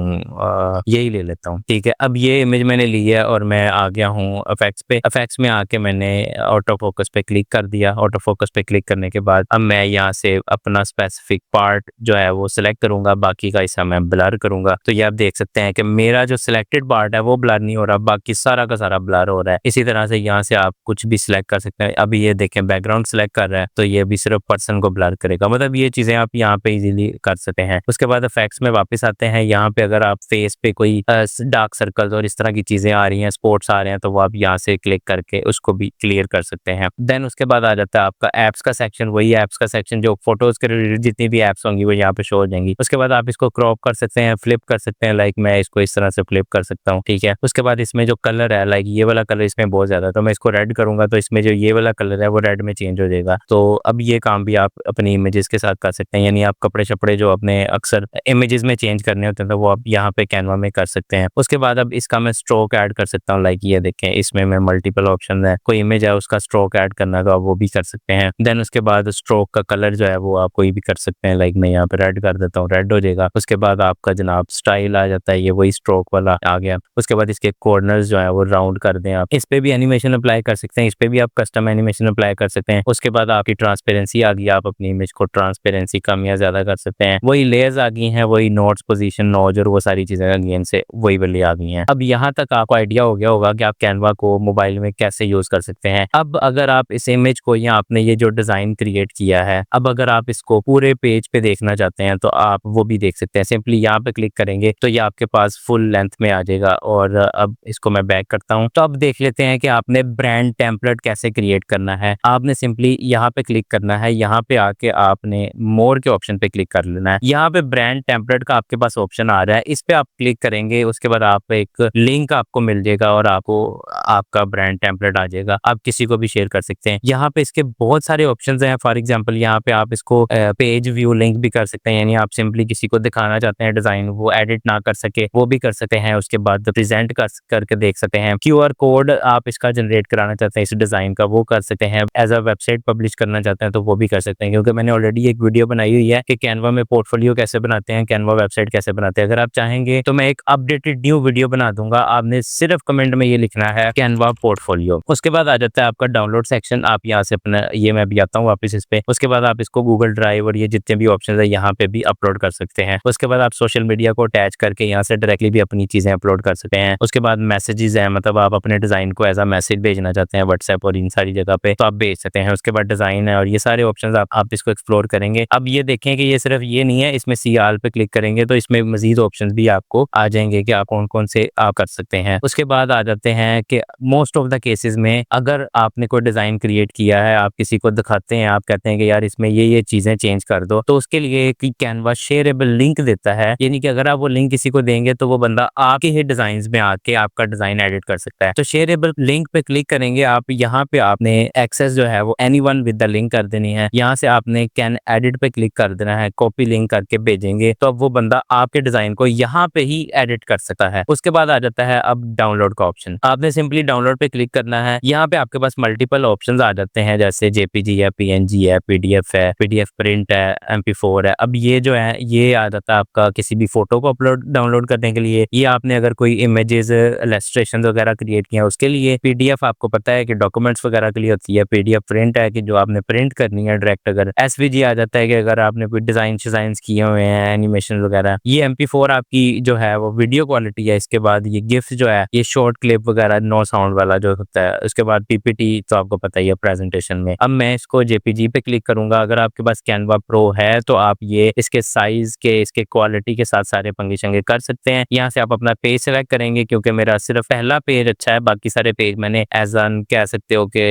यही ले लेता हूँ, ठीक है। अब ये इमेज मैंने ली है और मैं आ गया हूँ इफेक्ट्स पे। इफेक्ट्स में आके मैंने ऑटो फोकस पे क्लिक कर दिया। ऑटो फोकस पे क्लिक करने के बाद अब मैं यहाँ से अपना स्पेसिफिक पार्ट जो है वो सिलेक्ट करूंगा, बाकी का हिस्सा मैं ब्लर करूंगा। तो ये आप देख सकते हैं कि मेरा जो सिलेक्टेड पार्ट है वो ब्लर नहीं हो रहा, बाकी सारा का सारा ब्लर हो रहा है। इसी तरह से यहाँ से आप कुछ भी सिलेक्ट कर सकते हैं। अभी ये देखें बैकग्राउंड सिलेक्ट कर रहा है तो ये भी सिर्फ पर्सन को ब्लर करेगा, मतलब ये चीजें आप यहाँ पे इजीली कर सकते हैं। उसके बाद इफेक्ट्स में वापस आते हैं। यहाँ पे अगर आप फेस पे कोई डार्क सर्कल्स और इस तरह की चीजें आ रही हैं, स्पॉट्स आ रहे हैं, तो वो आप यहाँ से क्लिक करके उसको भी क्लियर कर सकते हैं। देन उसके बाद आ जाता है आपका ऐप ऐप्स का सेक्शन, वही ऐप्स का सेक्शन जो फोटोज के रिलेटेड जितनी भी ऐप्स होंगी वो यहाँ पे शो हो जाएंगी। उसके बाद आप इसको क्रॉप कर सकते हैं, फ्लिप कर सकते हैं, लाइक मैं इसको इस तरह से फ्लिप कर सकता हूँ, ठीक है। उसके बाद इसमें जो कलर है, लाइक ये वाला कलर इसमें बहुत ज्यादा है, तो मैं इसको रेड करूंगा तो इसमें जो ये वाला कलर है वो रेड में चेंज हो जाएगा। तो अब ये काम भी आप अपनी इमेजेस के साथ कर सकते हैं, यानी आप कपड़े शपड़े जो अपने अक्सर इमेजेस में चेंज करने होते हैं तो वो आप यहाँ पे कैनवा में कर सकते हैं। उसके बाद अब इसका मैं स्ट्रोक ऐड कर सकता हूँ, लाइक ये देखें इसमें मैं मल्टीपल ऑप्शन है, कोई इमेज है उसका स्ट्रोक ऐड करना तो आप वो भी कर सकते हैं। देन उसके बाद स्ट्रोक का कलर जो है वो आप कोई भी कर सकते हैं, लाइक मैं यहाँ पे रेड कर देता हूँ, रेड हो जाएगा। उसके बाद आपका जनाब स्टाइल आ जाता है, ये वही स्ट्रोक वाला आ गया। उसके बाद इसके कॉर्नर्स जो है वो राउंड कर दें आप, इस पे भी एनिमेशन अप्लाई कर सकते हैं, इस पे भी आप कस्टम एनिमेशन अप्लाई कर सकते हैं। उसके बाद आपकी ट्रांसपेरेंसी आ गई, आप अपनी इमेज को ट्रांसपेरेंसी कम या ज्यादा कर सकते हैं। वही लेयर्स आ गई हैं, वही नोट्स, पोजीशन, नॉच और वो सारी चीजें अगेन से वही वाली आ गई हैं। अब यहाँ तक आपको आइडिया हो गया होगा कि आप कैनवा को मोबाइल में कैसे यूज कर सकते हैं। अब अगर आप इस इमेज को या आपने ये जो डिजाइन क्रिएट किया है, अब अगर आप इसको पूरे पेज पे देखना चाहते हैं तो आप वो भी देख सकते हैं। सिंपली यहाँ पे क्लिक करेंगे तो ये आपके पास फुल लेंथ में आ जाएगा। और अब इसको मैं बैक करता हूँ तो अब देख लेते हैं कि आपने ब्रांड टेम्पलेट कैसे क्रिएट करना है। आपने सिंपली यहाँ पे क्लिक करना है, यहाँ पे आके आपने मोर के ऑप्शन पे क्लिक कर लेना है। यहाँ पे ब्रांड टेम्पलेट का आपके पास ऑप्शन आ रहा है, इस पे आप क्लिक करेंगे। उसके बाद आप एक लिंक आपको मिल जाएगा और आपको आपका ब्रांड टेम्पलेट आ जाएगा, आप किसी को भी शेयर कर सकते हैं। यहाँ पे इसके बहुत सारे ऑप्शंस हैं। फॉर एग्जांपल यहाँ पे आप इसको पेज व्यू लिंक भी कर सकते हैं, यानी आप सिंपली किसी को दिखाना चाहते हैं डिजाइन, वो एडिट ना कर सके वो भी कर सकते हैं। उसके बाद प्रेजेंट करके देख सकते हैं। QR कोड आप इसका जनरेट कराना चाहते हैं इस डिजाइन का, वो कर सकते हैं। एज अ वेबसाइट पब्लिश करना चाहते हैं तो वो भी कर सकते हैं, क्योंकि मैंने ऑलरेडी एक वीडियो बनाई हुई है कि कैनवा में पोर्टफोलियो कैसे बनाते हैं, कैनवा वेबसाइट कैसे बनाते हैं। अगर आप चाहेंगे तो मैं एक अपडेटेड न्यू वीडियो बना दूंगा, आपने सिर्फ कमेंट में ये लिखना है कैनवा पोर्टफोलियो। उसके बाद आ जाता है आपका डाउनलोड सेक्शन, आप यहाँ से अपना ये मैं भी आता हूँ वापस इस पे। उसके बाद आप इसको गूगल ड्राइव और ये जितने भी ऑप्शन है यहाँ पे भी अपलोड कर सकते हैं। उसके बाद आप सोशल मीडिया को अटैच करके यहाँ से डायरेक्टली भी अपनी चीजें अपलोड कर सकते हैं। उसके बाद मैसेजेस हैं, मतलब आप अपने डिजाइन को एज अ मैसेज भेजना चाहते हैं व्हाट्सएप और इन सारी जगह पे तो आप भेज सकते हैं। उसके बाद डिजाइन है और ये सारे ऑप्शन आप इसको एक्सप्लोर करेंगे। अब ये देखें कि ये सिर्फ ये नहीं है, इसमें सी आल पे क्लिक करेंगे तो इसमें मजीद ऑप्शन भी आपको आ जाएंगे कि आप कौन कौन से आप कर सकते हैं। उसके बाद आ जाते हैं कि मोस्ट ऑफ द केसेस में अगर आपने कोई डिजाइन क्रिएट किया है, आप किसी को दिखाते हैं, आप कहते हैं कि यार इसमें ये चीजें चेंज कर दो, तो उसके लिए एक कैनवा शेयरेबल लिंक देता है, यानी कि अगर आप वो लिंक किसी को देंगे तो वो बंदा आपके ही डिजाइन में आके आपका डिजाइन एडिट कर सकता है। तो शेयरेबल लिंक पे क्लिक करेंगे आप, यहाँ पे आपने एक्सेस जो है वो एनीवन विद द लिंक कर देनी है। यहाँ से आपने कैन एडिट पे क्लिक कर देना है, कॉपी लिंक करके भेजेंगे तो अब वो बंदा आपके डिजाइन को यहाँ पे ही एडिट कर सकता है। उसके बाद आ जाता है अब डाउनलोड का ऑप्शन, आपने सिंपली डाउनलोड पे क्लिक करना है। यहाँ पे आपके पास मल्टीपल ऑप्शंस आ जाते हैं, जैसे जेपीजी है, पीएनजी है, पीडीएफ है, पीडीएफ प्रिंट है, MP4 है। अब ये जो है ये आ जाता है आपका किसी भी फोटो को डाउनलोड करने के लिए, ये आपने अगर कोई इमेजेस इलस्ट्रेशन वगैरह क्रिएट किया उसके लिए। पीडीएफ आपको पता है कि डॉक्यूमेंट्स वगैरह के लिए होती है। पीडीएफ प्रिंट है कि जो आपने प्रिंट करनी है डायरेक्ट। अगर एसवीजी आ जाता है कि अगर आपने कोई डिजाइन किए हुए हैं, एनिमेशन वगैरह। ये MP4 आपकी जो है वो वीडियो क्वालिटी है। इसके बाद ये गिफ्ट जो है ये शॉर्ट क्लिप वगैरह नो साउंड वाला जो होता है। उसके बाद पीपीटी तो आपको पता ही है प्रेजेंटेशन में। अब मैं इसको जेपीजी पे क्लिक करूंगा। अगर आपके पास कैनवा प्रो है तो आप ये इसके साइज के, इसके क्वालिटी के साथ सारे पंगे शंगे कर सकते हैं। यहाँ से आप अपना पेज सेलेक्ट करेंगे, क्योंकि मेरा सिर्फ पहला पेज अच्छा है, बाकी सारे पेज मैंने एज एन कह सकते हो कि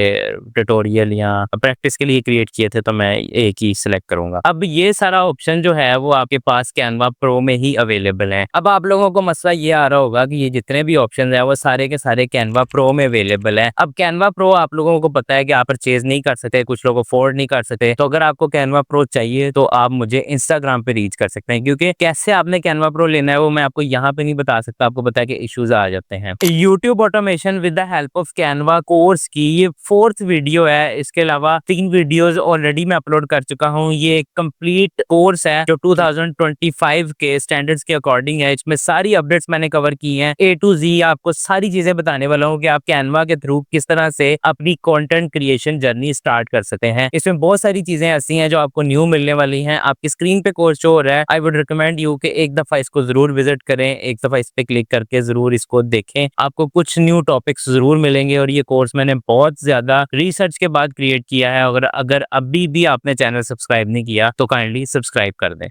ट्यूटोरियल या प्रैक्टिस के लिए क्रिएट किए थे, तो मैं एक ही सिलेक्ट करूंगा। अब ये सारा ऑप्शन जो है वो आपके पास कैनवा प्रो में ही अवेलेबल है। अब आप लोगों को मसला ये आ रहा होगा कि ये जितने भी ऑप्शन है वो सारे के सारे कैनवा प्रो में अवेलेबल है। अब कैनवा प्रो आप लोगों को पता है कि आप परचेज नहीं कर सकते, कुछ लोग अफोर्ड नहीं कर सकते, तो अगर आपको कैनवा प्रो चाहिए तो आप मुझे इंस्टाग्राम पे रीच कर सकते हैं, क्योंकि कैसे आपने कैनवा प्रो लेना है वो मैं आपको यहाँ पे नहीं बता सकता। आपको पता है कि इश्यूज आ जाते हैं। YouTube automation with the help of Canva course की ये 4th वीडियो है। इसके अलावा 3 वीडियोस ऑलरेडी मैं अपलोड कर चुका हूँ। ये एक कंप्लीट कोर्स है जो 2025 के स्टैंडर्ड्स के अकॉर्डिंग है। इसमें सारी अपडेट्स मैंने कवर की हैं, A to Z आपको सारी चीजें बताने वाला हूँ कि आप कैनवा के थ्रू किस तरह से अपनी कंटेंट क्रिएशन जर्नी स्टार्ट कर सकते हैं। इसमें बहुत सारी चीजें ऐसी हैं जो आपको न्यू मिलने वाली हैं। आपकी स्क्रीन पे कोर्स शो हो रहा है। आई वुड रिकमेंड यू कि एक दफा इसको जरूर विजिट करें, एक दफा इस पे क्लिक करके जरूर इसको देखें, आपको कुछ न्यू टॉपिक्स जरूर मिलेंगे। और ये कोर्स मैंने बहुत ज्यादा रिसर्च के बाद क्रिएट किया है। अगर अभी भी आपने चैनल सब्सक्राइब नहीं किया तो काइंडली सब्सक्राइब कर दें।